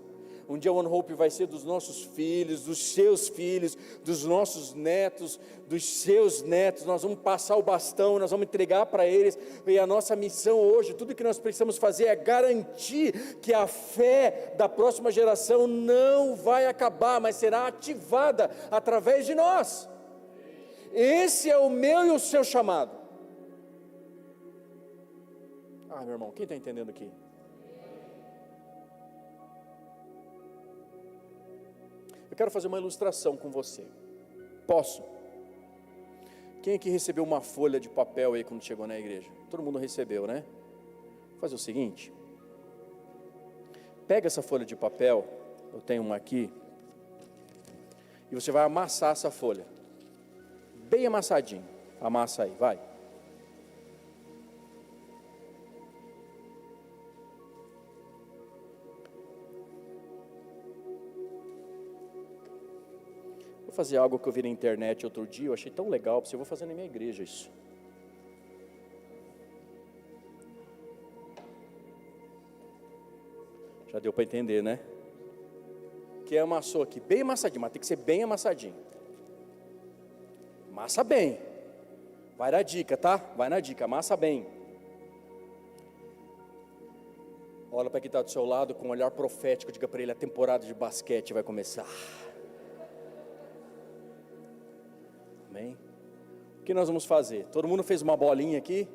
Um dia a One Hope vai ser dos nossos filhos, dos seus filhos, dos nossos netos, dos seus netos. Nós vamos passar o bastão, nós vamos entregar para eles. E a nossa missão hoje, tudo que nós precisamos fazer é garantir que a fé da próxima geração não vai acabar, mas será ativada através de nós. Esse é o meu e o seu chamado. Meu irmão, quem está entendendo aqui? Eu quero fazer uma ilustração com você. Posso? Quem aqui recebeu uma folha de papel aí quando chegou na igreja? Todo mundo recebeu, né? Vou fazer o seguinte. Pega essa folha de papel, eu tenho uma aqui, e você vai amassar essa folha. Bem amassadinho. Amassa aí, vai. Vou fazer algo que eu vi na internet outro dia, eu achei tão legal, eu vou fazer na minha igreja isso. Já deu para entender, né? Quem amassou aqui, bem amassadinho, mas tem que ser bem amassadinho. Amassa bem. Vai na dica, tá? Vai na dica, amassa bem. Olha para quem está do seu lado com um olhar profético, diga para ele, a temporada de basquete vai começar. Amém? O que nós vamos fazer? Todo mundo fez uma bolinha aqui?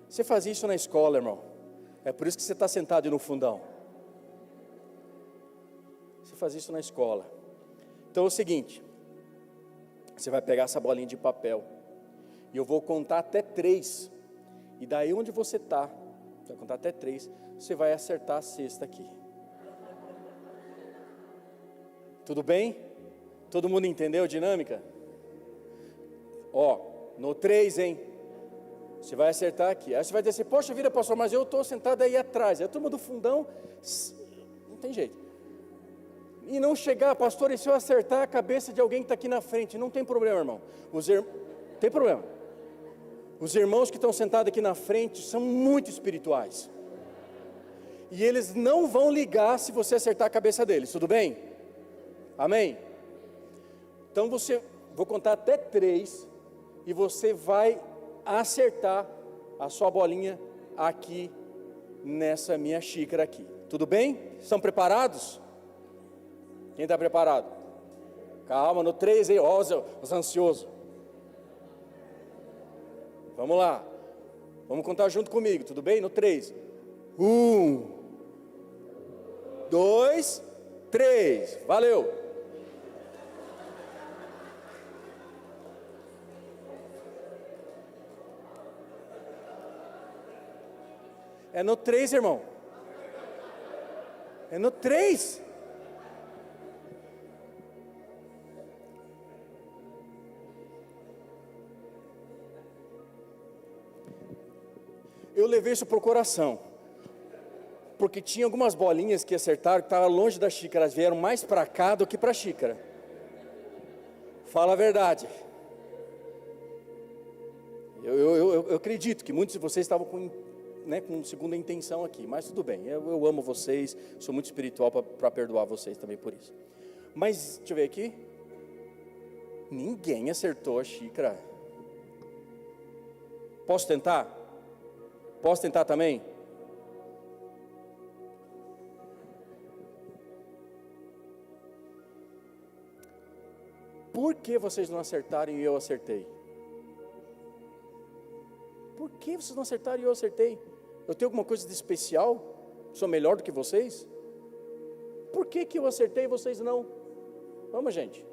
Você fazia isso na escola, irmão. É por isso que você está sentado no fundão. Você fazia isso na escola. Então é o seguinte, você vai pegar essa bolinha de papel, e eu vou contar até 3, e daí onde você está, vai contar até 3, você vai acertar a cesta aqui. Tudo bem? Todo mundo entendeu a dinâmica? Ó, no 3, hein? Você vai acertar aqui. Aí você vai dizer, poxa vida, pastor, mas eu estou sentado aí atrás. Aí a turma do fundão, não tem jeito. E não chegar, pastor, e se eu acertar a cabeça de alguém que está aqui na frente? Não tem problema, irmão. Tem problema. Os irmãos que estão sentados aqui na frente são muito espirituais. E eles não vão ligar se você acertar a cabeça deles, tudo bem? Amém? Então vou contar até 3 e você vai acertar a sua bolinha aqui nessa minha xícara aqui. Tudo bem? Estão preparados? Quem está preparado? Calma, no 3 aí, ó, os ansiosos. Vamos lá. Vamos contar junto comigo, tudo bem? No 3. 1, 2, 3. Valeu! É no 3, irmão. É no 3. Eu levei isso para o coração, porque tinha algumas bolinhas que acertaram, que estavam longe da xícara, elas vieram mais para cá do que para a xícara. Fala a verdade. Eu acredito que muitos de vocês estavam com segunda intenção aqui, mas tudo bem, eu amo vocês, sou muito espiritual para perdoar vocês também por isso. Mas, deixa eu ver aqui, ninguém acertou a xícara. Posso tentar? Posso tentar também? Por que vocês não acertaram e eu acertei? Por que vocês não acertaram e eu acertei? Eu tenho alguma coisa de especial? Sou melhor do que vocês? Por que eu acertei e vocês não? Vamos, gente.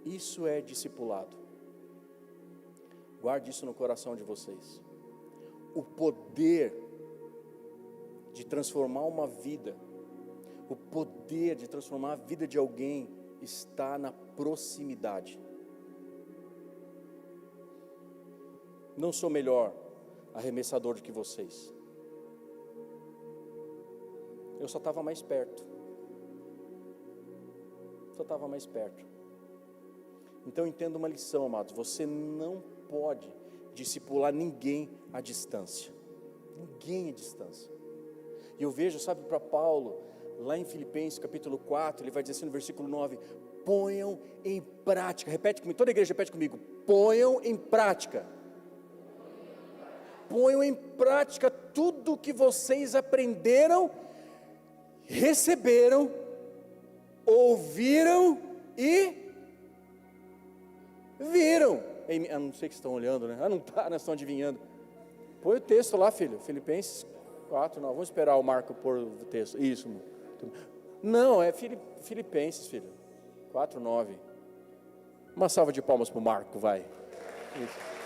Isso é discipulado. Guarde isso no coração de vocês. O poder de transformar uma vida, o poder de transformar a vida de alguém está na proximidade. Não sou melhor arremessador do que vocês. Eu só estava mais perto. Então entenda uma lição, amados. Você não pode discipular ninguém à distância. Ninguém à distância. E eu vejo, sabe, para Paulo, lá em Filipenses capítulo 4, ele vai dizer assim no versículo 9: ponham em prática. Repete comigo, toda a igreja repete comigo: ponham em prática. Ponham em prática tudo o que vocês aprenderam, receberam, ouviram e viram. Não sei que estão olhando, né? Não está, nós estão adivinhando. Põe o texto lá, filho. Filipenses 4, não. Vamos esperar o Marco pôr o texto. Isso. Não, é Filipenses, filho. 4, 9. Uma salva de palmas para o Marco, vai. Isso.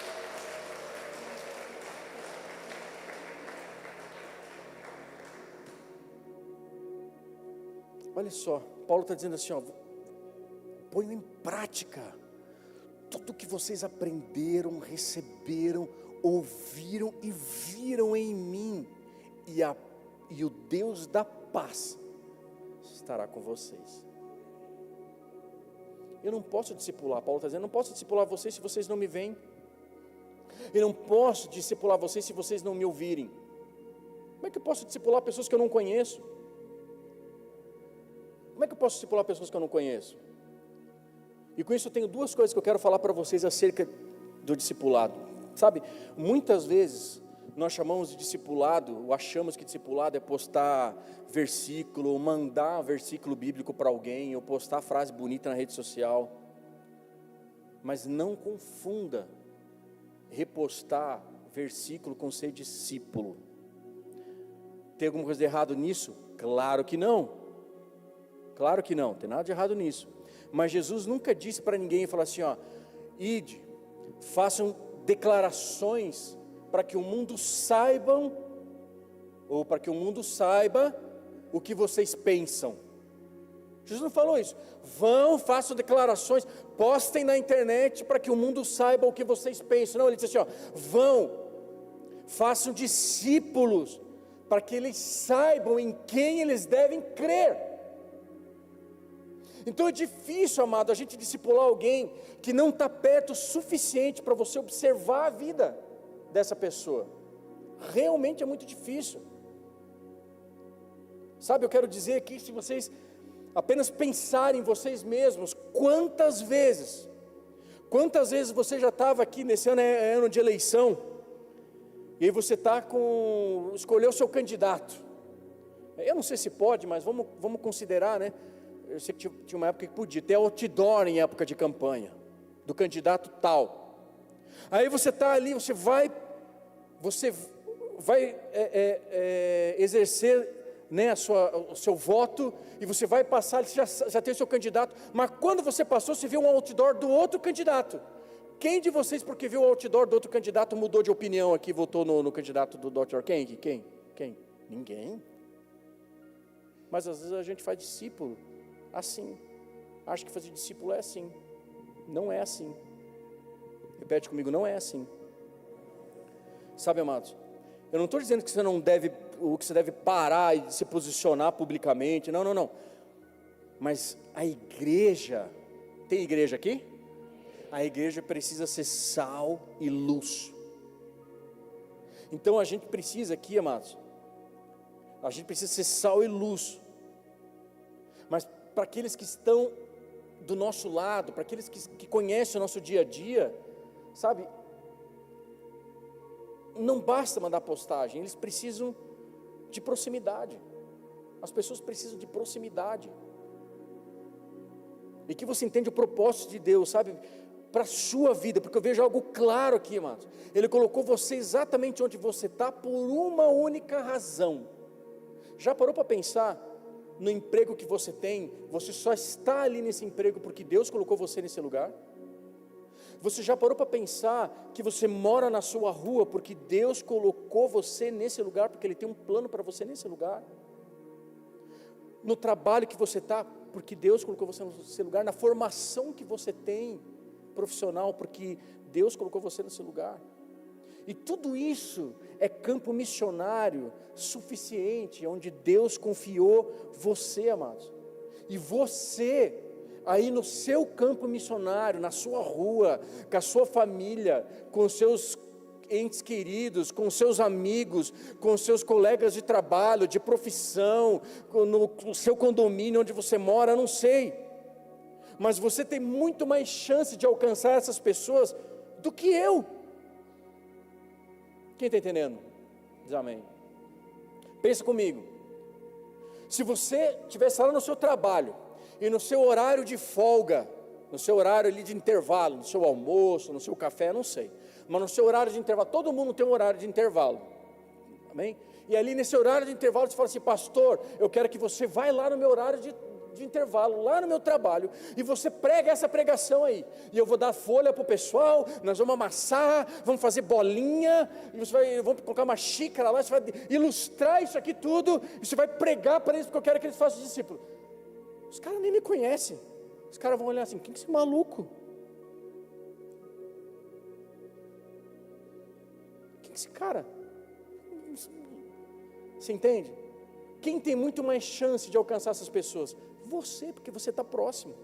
Olha só, Paulo está dizendo assim, ó, ponham em prática tudo que vocês aprenderam, receberam, ouviram e viram em mim, e o Deus da paz estará com vocês. Eu não posso discipular, Paulo está dizendo, eu não posso discipular vocês se vocês não me veem. Eu não posso discipular vocês se vocês não me ouvirem. Como é que eu posso discipular pessoas que eu não conheço? Como é que eu posso discipular pessoas que eu não conheço? E com isso eu tenho 2 coisas que eu quero falar para vocês acerca do discipulado. Sabe, muitas vezes nós chamamos de discipulado, ou achamos que discipulado é postar versículo, ou mandar versículo bíblico para alguém, ou postar frase bonita na rede social. Mas não confunda repostar versículo com ser discípulo. Tem alguma coisa de errado nisso? Claro que não. Claro que não, tem nada de errado nisso. Mas Jesus nunca disse para ninguém, falar assim, ó, ide, façam declarações para que o mundo saibam ou para que o mundo saiba o que vocês pensam. Jesus não falou isso. Vão, façam declarações, postem na internet para que o mundo saiba o que vocês pensam. Não, ele disse assim, vão, façam discípulos, para que eles saibam em quem eles devem crer. Então é difícil, amado, a gente discipular alguém que não está perto o suficiente para você observar a vida dessa pessoa. Realmente é muito difícil. Sabe, eu quero dizer aqui, se vocês apenas pensarem em vocês mesmos, quantas vezes você já estava aqui, nesse ano é ano de eleição, e aí você está escolheu o seu candidato. Eu não sei se pode, mas vamos considerar, né? Eu sei que tinha uma época que podia ter outdoor em época de campanha, do candidato tal. Aí você está ali, você vai exercer, né, o seu voto, e você vai passar, você já tem o seu candidato, mas quando você passou, você viu um outdoor do outro candidato. Quem de vocês, porque viu o outdoor do outro candidato, mudou de opinião aqui, votou no candidato do outdoor? Quem? Ninguém. Mas às vezes a gente faz discípulo assim, acha que fazer discípulo é assim. Não é assim. Repete comigo, não é assim. Sabe, amados, eu não estou dizendo que você deve parar e se posicionar publicamente, não. Mas a igreja, tem igreja aqui? A igreja precisa ser sal e luz. Então a gente precisa aqui, amados, a gente precisa ser sal e luz. Mas para aqueles que estão do nosso lado, para aqueles que conhecem o nosso dia a dia, sabe, não basta mandar postagem, eles precisam de proximidade. As pessoas precisam de proximidade. E que você entende o propósito de Deus, sabe, para a sua vida, porque eu vejo algo claro aqui, irmãos. Ele colocou você exatamente onde você está por uma única razão. Já parou para pensar no emprego que você tem? Você só está ali nesse emprego porque Deus colocou você nesse lugar? Você já parou para pensar que você mora na sua rua porque Deus colocou você nesse lugar, porque Ele tem um plano para você nesse lugar? No trabalho que você está, porque Deus colocou você nesse lugar? Na formação que você tem profissional, porque Deus colocou você nesse lugar? E tudo isso é campo missionário suficiente, onde Deus confiou você, amados. E você, aí no seu campo missionário, na sua rua, com a sua família, com os seus entes queridos, com os seus amigos, com os seus colegas de trabalho, de profissão, no seu condomínio onde você mora, não sei. Mas você tem muito mais chance de alcançar essas pessoas do que eu. Quem está entendendo? Diz amém. Pensa comigo. Se você estivesse lá no seu trabalho, e no seu horário de folga, no seu horário ali de intervalo, no seu almoço, no seu café, não sei, mas no seu horário de intervalo, todo mundo tem um horário de intervalo, amém? E ali nesse horário de intervalo você fala assim: pastor, eu quero que você vá lá no meu horário de intervalo, lá no meu trabalho, e você prega essa pregação aí, e eu vou dar folha para o pessoal, nós vamos amassar, vamos fazer bolinha, e vamos colocar uma xícara lá, você vai ilustrar isso aqui tudo, e você vai pregar para eles, porque eu quero que eles façam discípulo. Os caras nem me conhecem, os caras vão olhar assim: quem que é esse maluco? Quem que é esse cara? Você entende? Quem tem muito mais chance de alcançar essas pessoas? Você, porque você está próximo.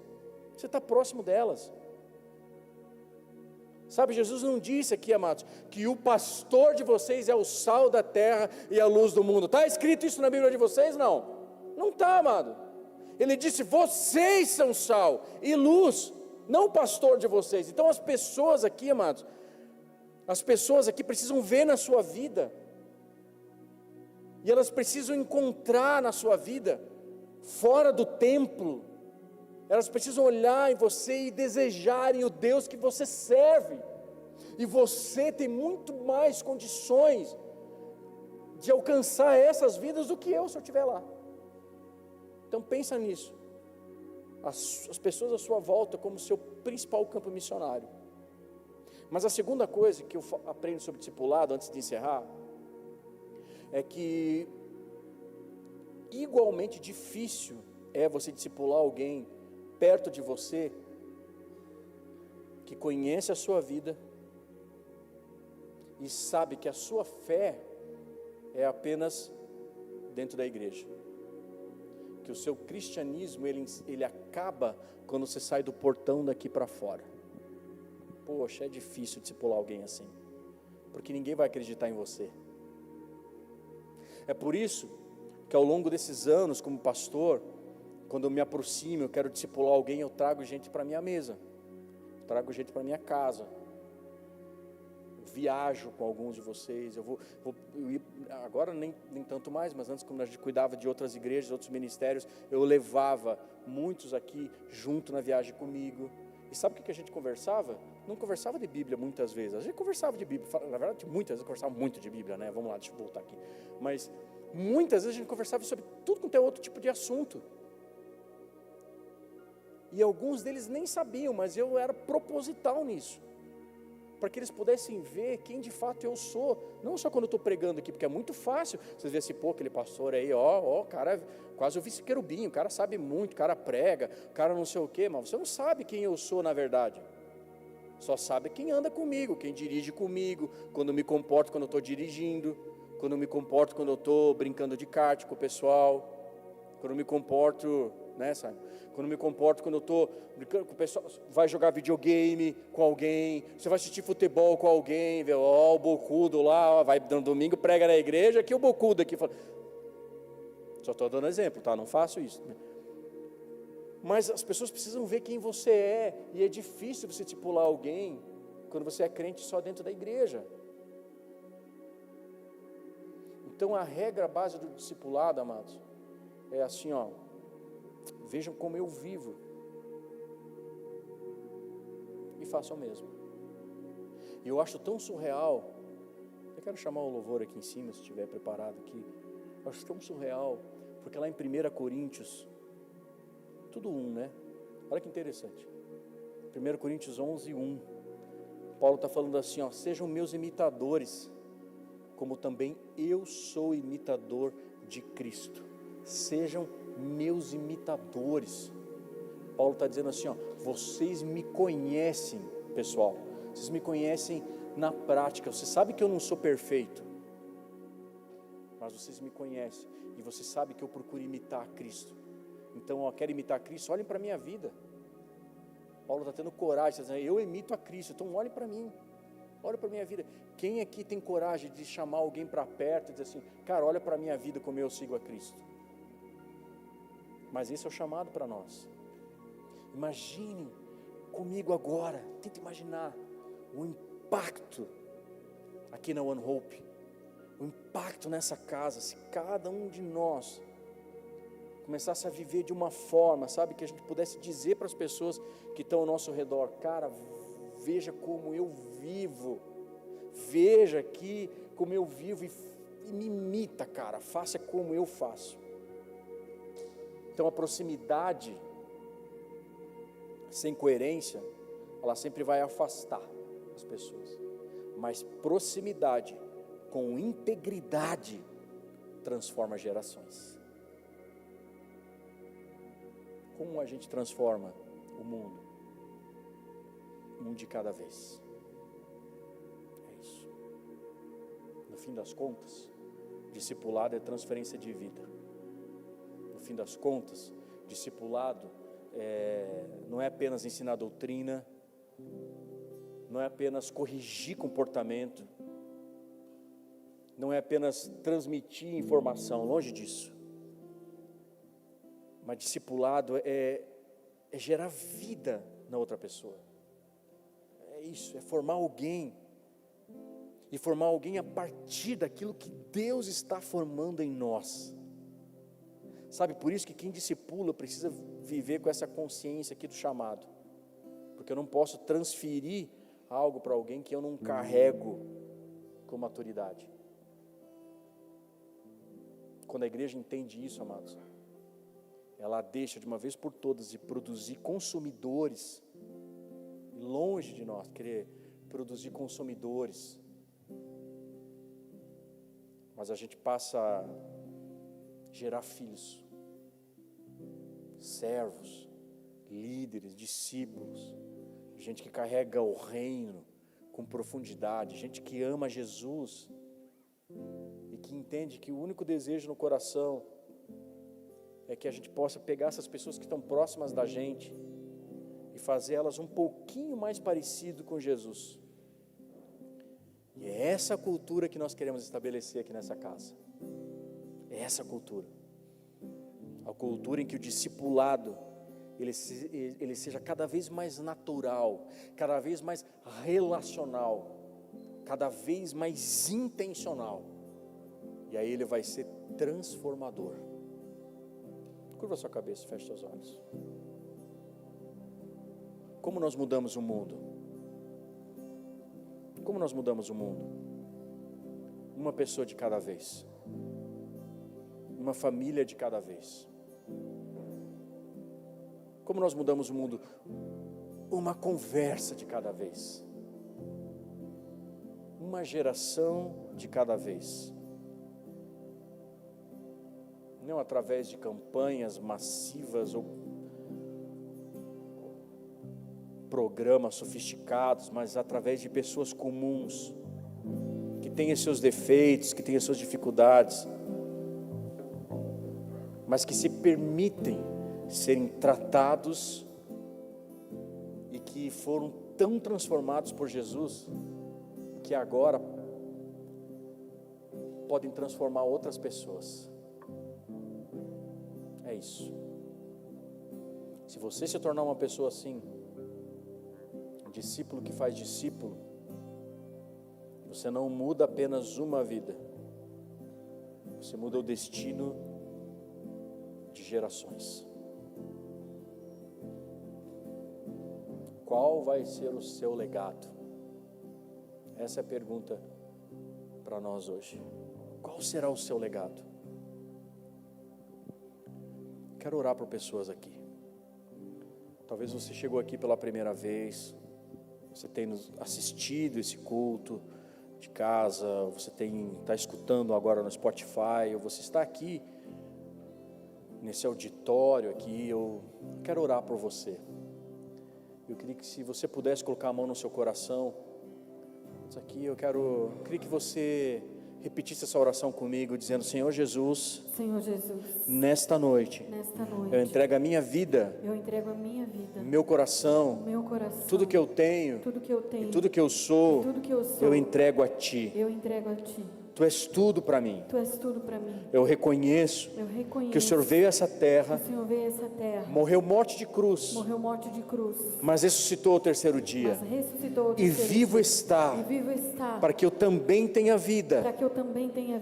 Você está próximo delas. Sabe, Jesus não disse aqui, amados, que o pastor de vocês é o sal da terra e a luz do mundo. Está escrito isso na Bíblia de vocês? Não. Não está, amado. Ele disse: vocês são sal e luz, não o pastor de vocês. Então as pessoas aqui, amados, as pessoas aqui precisam ver na sua vida, e elas precisam encontrar na sua vida, fora do templo, elas precisam olhar em você e desejarem o Deus que você serve, e você tem muito mais condições de alcançar essas vidas do que eu, se eu estiver lá. Então pensa nisso, as pessoas à sua volta como seu principal campo missionário. Mas a segunda coisa que eu aprendo sobre discipulado, antes de encerrar, é que igualmente difícil é você discipular alguém perto de você, que conhece a sua vida e sabe que a sua fé é apenas dentro da igreja, que o seu cristianismo ele acaba quando você sai do portão daqui para fora. Poxa, é difícil discipular alguém assim, porque ninguém vai acreditar em você. É por isso que ao longo desses anos como pastor, quando eu me aproximo, eu quero discipular alguém, eu trago gente para minha mesa, trago gente para minha casa, eu viajo com alguns de vocês, eu ia, agora nem tanto mais, mas antes, quando a gente cuidava de outras igrejas, outros ministérios, eu levava muitos aqui junto na viagem comigo. E sabe o que a gente conversava? Não conversava de Bíblia muitas vezes, a gente conversava de Bíblia, na verdade muitas vezes conversava muito de Bíblia, né? Vamos lá, deixa eu voltar aqui, mas muitas vezes a gente conversava sobre tudo quanto é outro tipo de assunto, e alguns deles nem sabiam, mas eu era proposital nisso, para que eles pudessem ver quem de fato eu sou, não só quando eu estou pregando aqui, porque é muito fácil, vocês verem assim, pô, aquele pastor aí, ó, cara, quase o vice-querubim, o cara sabe muito, o cara prega, o cara não sei o quê, mas você não sabe quem eu sou na verdade, só sabe quem anda comigo, quem dirige comigo, quando eu me comporto quando eu estou dirigindo, quando eu me comporto quando eu estou brincando de kart com o pessoal, quando eu me comporto, né, sabe? Quando eu me comporto quando eu estou brincando com o pessoal, vai jogar videogame com alguém, você vai assistir futebol com alguém, vê, ó, o bocudo lá, ó, vai no domingo, prega na igreja, aqui o bocudo aqui, fala, só estou dando exemplo, tá? Não faço isso, né? Mas as pessoas precisam ver quem você é, e é difícil você discipular alguém quando você é crente só dentro da igreja. Então a regra base do discipulado, amados, é assim, ó, vejam como eu vivo e façam o mesmo. E eu acho tão surreal, eu quero chamar o louvor aqui em cima, se estiver preparado aqui, eu acho tão surreal, porque lá em 1 Coríntios, tudo né? Olha que interessante, 1 Coríntios 11:1, Paulo está falando assim, ó, sejam meus imitadores, como também eu sou imitador de Cristo. Sejam meus imitadores. Paulo está dizendo assim, ó, vocês me conhecem, pessoal, vocês me conhecem na prática, você sabe que eu não sou perfeito, mas vocês me conhecem, e você sabe que eu procuro imitar a Cristo. Então, ó, quero imitar a Cristo, olhem para a minha vida. Paulo está tendo coragem, está dizendo, eu imito a Cristo, então olhem para mim, olha para a minha vida. Quem aqui tem coragem de chamar alguém para perto e dizer assim, cara, olha para a minha vida como eu sigo a Cristo? Mas esse é o chamado para nós. Imaginem comigo agora, tenta imaginar o impacto aqui na One Hope, o impacto nessa casa, se cada um de nós começasse a viver de uma forma, sabe, que a gente pudesse dizer para as pessoas que estão ao nosso redor, cara, veja como eu vivo, veja aqui como eu vivo e me imita, cara, faça como eu faço. Então a proximidade sem coerência, ela sempre vai afastar as pessoas, mas proximidade com integridade transforma gerações. Como a gente transforma o mundo? Um de cada vez. É isso. No fim das contas, discipulado é transferência de vida. No fim das contas, discipulado não é apenas ensinar doutrina, não é apenas corrigir comportamento, não é apenas transmitir informação, longe disso. Mas discipulado é gerar vida na outra pessoa. É isso, é formar alguém. E formar alguém a partir daquilo que Deus está formando em nós. Sabe, por isso que quem discipula precisa viver com essa consciência aqui do chamado. Porque eu não posso transferir algo para alguém que eu não carrego com maturidade. Quando a igreja entende isso, amados, ela deixa de uma vez por todas de produzir consumidores, longe de nós querer produzir consumidores, mas a gente passa a gerar filhos, servos, líderes, discípulos, gente que carrega o reino com profundidade, gente que ama Jesus e que entende que o único desejo no coração é que a gente possa pegar essas pessoas que estão próximas da gente e fazer elas um pouquinho mais parecido com Jesus. E é essa cultura que nós queremos estabelecer aqui nessa casa. É essa cultura. A cultura em que o discipulado ele seja cada vez mais natural, cada vez mais relacional, cada vez mais intencional. E aí ele vai ser transformador. Curva sua cabeça, feche seus olhos. Como nós mudamos o mundo? Como nós mudamos o mundo? Uma pessoa de cada vez. Uma família de cada vez. Como nós mudamos o mundo? Uma conversa de cada vez. Uma geração de cada vez. Não através de campanhas massivas ou programas sofisticados, mas através de pessoas comuns, que têm os seus defeitos, que têm as suas dificuldades, mas que se permitem serem tratados e que foram tão transformados por Jesus, que agora podem transformar outras pessoas. É isso. Se você se tornar uma pessoa assim, um discípulo que faz discípulo, você não muda apenas uma vida, você muda o destino de gerações. Qual vai ser o seu legado? Essa é a pergunta para nós hoje. Qual será o seu legado? Quero orar por pessoas aqui. Talvez você chegou aqui pela primeira vez, você tem nos assistido esse culto de casa, você está escutando agora no Spotify, ou você está aqui nesse auditório aqui. Eu quero orar por você. Eu queria que, se você pudesse colocar a mão no seu coração, isso aqui, eu queria que você repetisse essa oração comigo, dizendo: Senhor Jesus, nesta noite, eu entrego a minha vida, meu coração, tudo que eu tenho, e tudo que eu sou, eu entrego a Ti. Tu és tudo para mim. Eu reconheço que o Senhor veio a essa terra, morreu morte de cruz, mas ressuscitou ao terceiro dia, e vivo está, para que eu também tenha vida,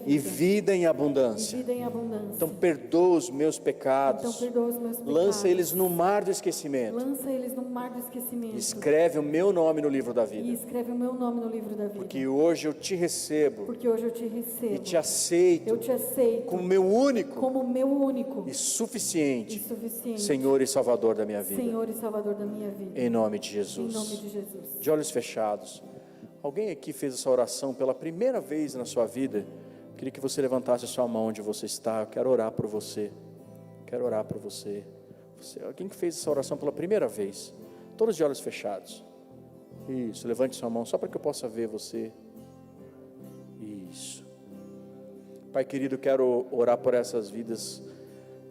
e vida em abundância. Então perdoa os meus pecados, lança eles no mar do esquecimento, escreve o meu nome no livro da vida, porque hoje eu te recebo, e te aceito como meu único e suficiente Senhor e Salvador da minha vida. Em nome de Jesus. De olhos fechados. Alguém aqui fez essa oração pela primeira vez na sua vida? Queria que você levantasse a sua mão onde você está. Eu quero orar por você. Quero orar por você. Alguém que fez essa oração pela primeira vez? Todos de olhos fechados. Isso, levante sua mão só para que eu possa ver você. Isso. Pai querido, quero orar por essas vidas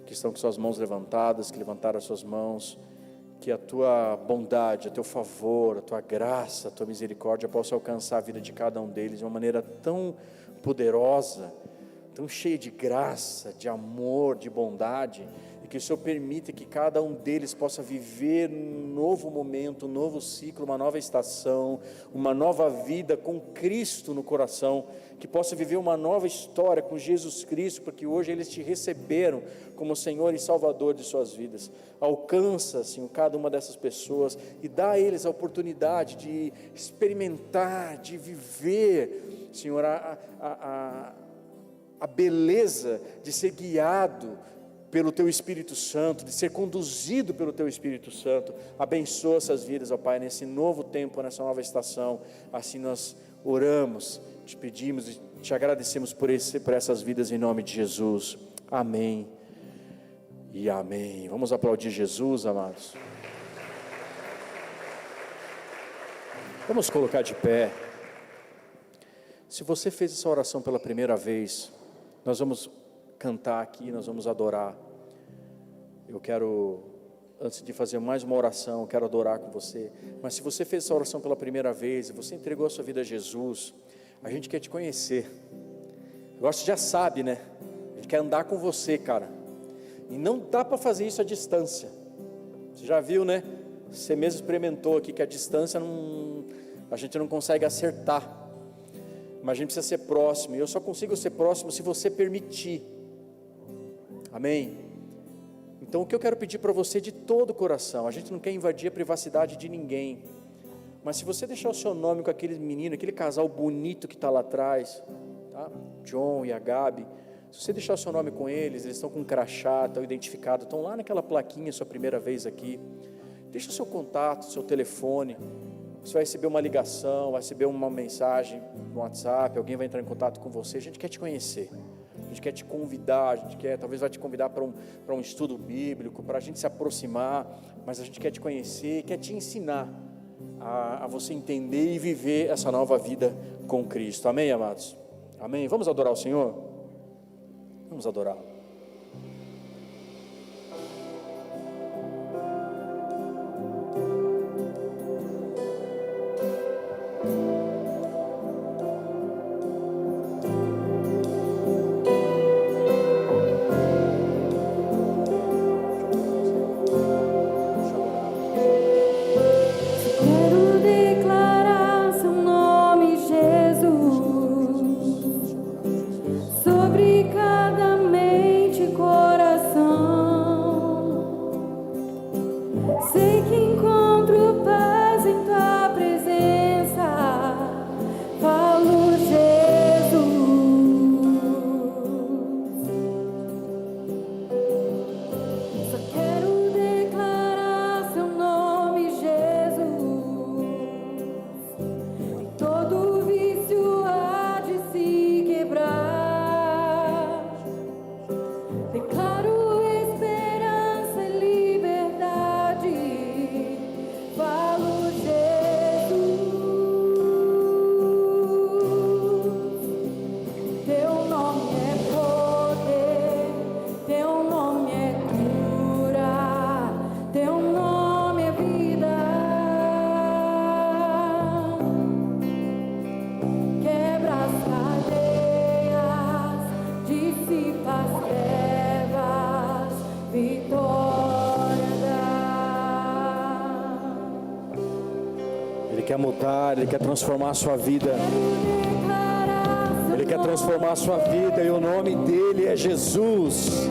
que estão com suas mãos levantadas, que levantaram as suas mãos, que a Tua bondade, o Teu favor, a Tua graça, a Tua misericórdia possa alcançar a vida de cada um deles de uma maneira tão poderosa, tão cheia de graça, de amor, de bondade, e que o Senhor permita que cada um deles possa viver um novo momento, um novo ciclo, uma nova estação, uma nova vida com Cristo no coração, que possa viver uma nova história com Jesus Cristo, porque hoje eles Te receberam como Senhor e Salvador de suas vidas. Alcança, Senhor, cada uma dessas pessoas e dá a eles a oportunidade de experimentar, de viver, Senhor, a beleza de ser guiado pelo Teu Espírito Santo, de ser conduzido pelo Teu Espírito Santo. Abençoa essas vidas, ó Pai, nesse novo tempo, nessa nova estação. Assim nós oramos, te pedimos e Te agradecemos por essas vidas em nome de Jesus. Amém e amém. Vamos aplaudir Jesus, amados. Vamos colocar de pé. Se você fez essa oração pela primeira vez, nós vamos cantar aqui, nós vamos adorar. Eu quero, antes de fazer mais uma oração, eu quero adorar com você. Mas se você fez essa oração pela primeira vez, e você entregou a sua vida a Jesus, a gente quer te conhecer. Agora você já sabe, né? A gente quer andar com você, cara. E não dá para fazer isso à distância. Você já viu, né? Você mesmo experimentou aqui que a distância a gente não consegue acertar. Mas a gente precisa ser próximo. E eu só consigo ser próximo se você permitir. Amém? Então o que eu quero pedir para você de todo o coração, a gente não quer invadir a privacidade de ninguém. Mas se você deixar o seu nome com aquele menino, aquele casal bonito que está lá atrás, tá? John e a Gabi, se você deixar o seu nome com eles estão com um crachá, estão identificados, estão lá naquela plaquinha, sua primeira vez aqui. Deixa o seu contato, seu telefone. Você vai receber uma ligação, vai receber uma mensagem no WhatsApp, alguém vai entrar em contato com você. A gente quer te conhecer, a gente quer te convidar, a gente quer, talvez vai te convidar para um estudo bíblico, para a gente se aproximar, mas a gente quer te conhecer, quer te ensinar a você entender e viver essa nova vida com Cristo. Amém, amados? Amém? Vamos adorar o Senhor? Vamos adorar. Ele quer transformar a sua vida. Ele quer transformar a sua vida e o nome dele é Jesus.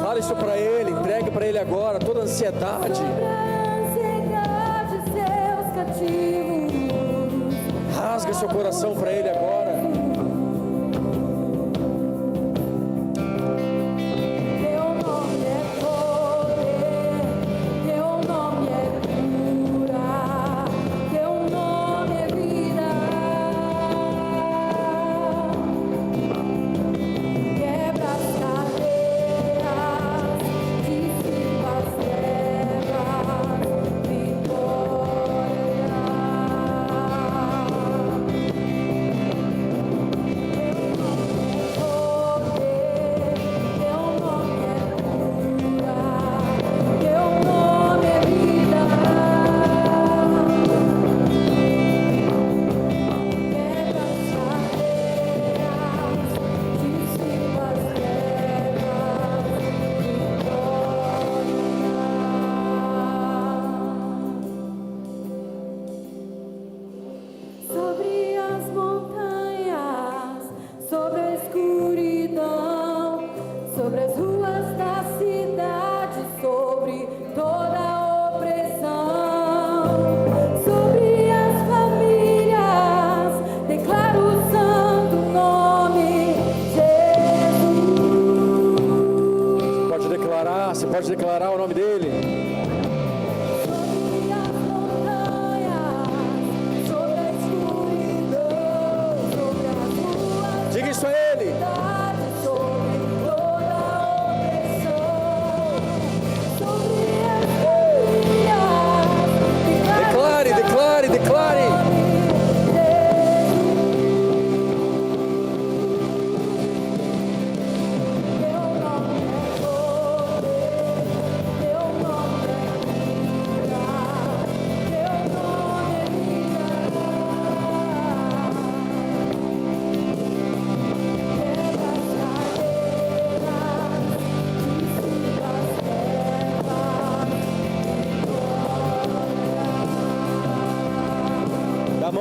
Fala isso para ele, entregue para ele agora toda a ansiedade. Rasga seu coração para ele agora.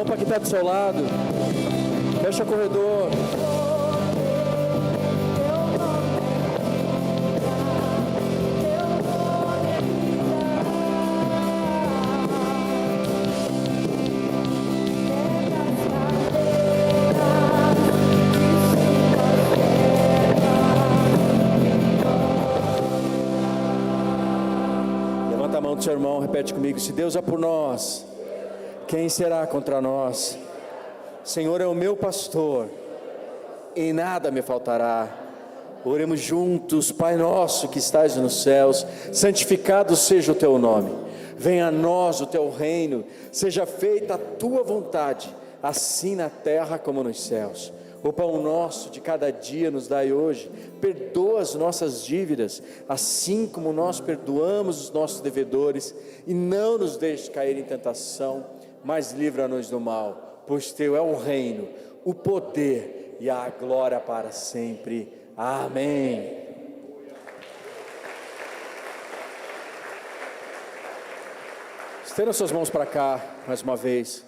mão para quem está do seu lado. Fecha o corredor. Levanta a mão do seu irmão, repete comigo: se Deus é por nós, quem será contra nós? Senhor é o meu pastor, em nada me faltará. Oremos juntos. Pai nosso que estás nos céus, santificado seja o teu nome. Venha a nós o teu reino, seja feita a tua vontade, assim na terra como nos céus. O pão nosso de cada dia nos dai hoje. Perdoa as nossas dívidas, assim como nós perdoamos os nossos devedores, e não nos deixes cair em tentação, mas livra-nos do mal, pois teu é o reino, o poder e a glória para sempre. Amém. Estenda suas mãos para cá, mais uma vez.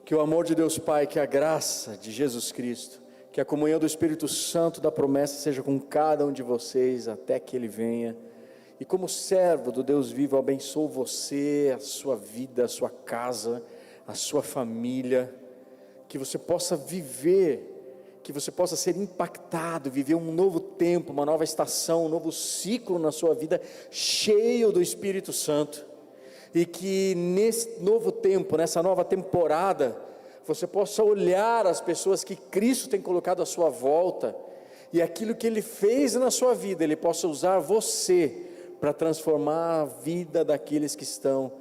Que o amor de Deus Pai, que a graça de Jesus Cristo, que a comunhão do Espírito Santo da promessa seja com cada um de vocês, até que Ele venha. E como servo do Deus vivo, eu abençoo você, a sua vida, a sua casa, a sua família. Que você possa viver, que você possa ser impactado, viver um novo tempo, uma nova estação, um novo ciclo na sua vida, cheio do Espírito Santo. E que nesse novo tempo, nessa nova temporada, você possa olhar as pessoas que Cristo tem colocado à sua volta, e aquilo que Ele fez na sua vida, Ele possa usar você para transformar a vida daqueles que estão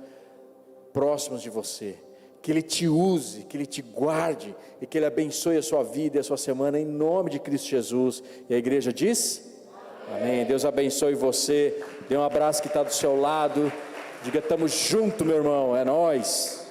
próximos de você. Que Ele te use, que Ele te guarde, e que Ele abençoe a sua vida e a sua semana, em nome de Cristo Jesus. E a igreja diz? Amém. Deus abençoe você. Dê um abraço que está do seu lado. Diga: estamos juntos, meu irmão, é nóis.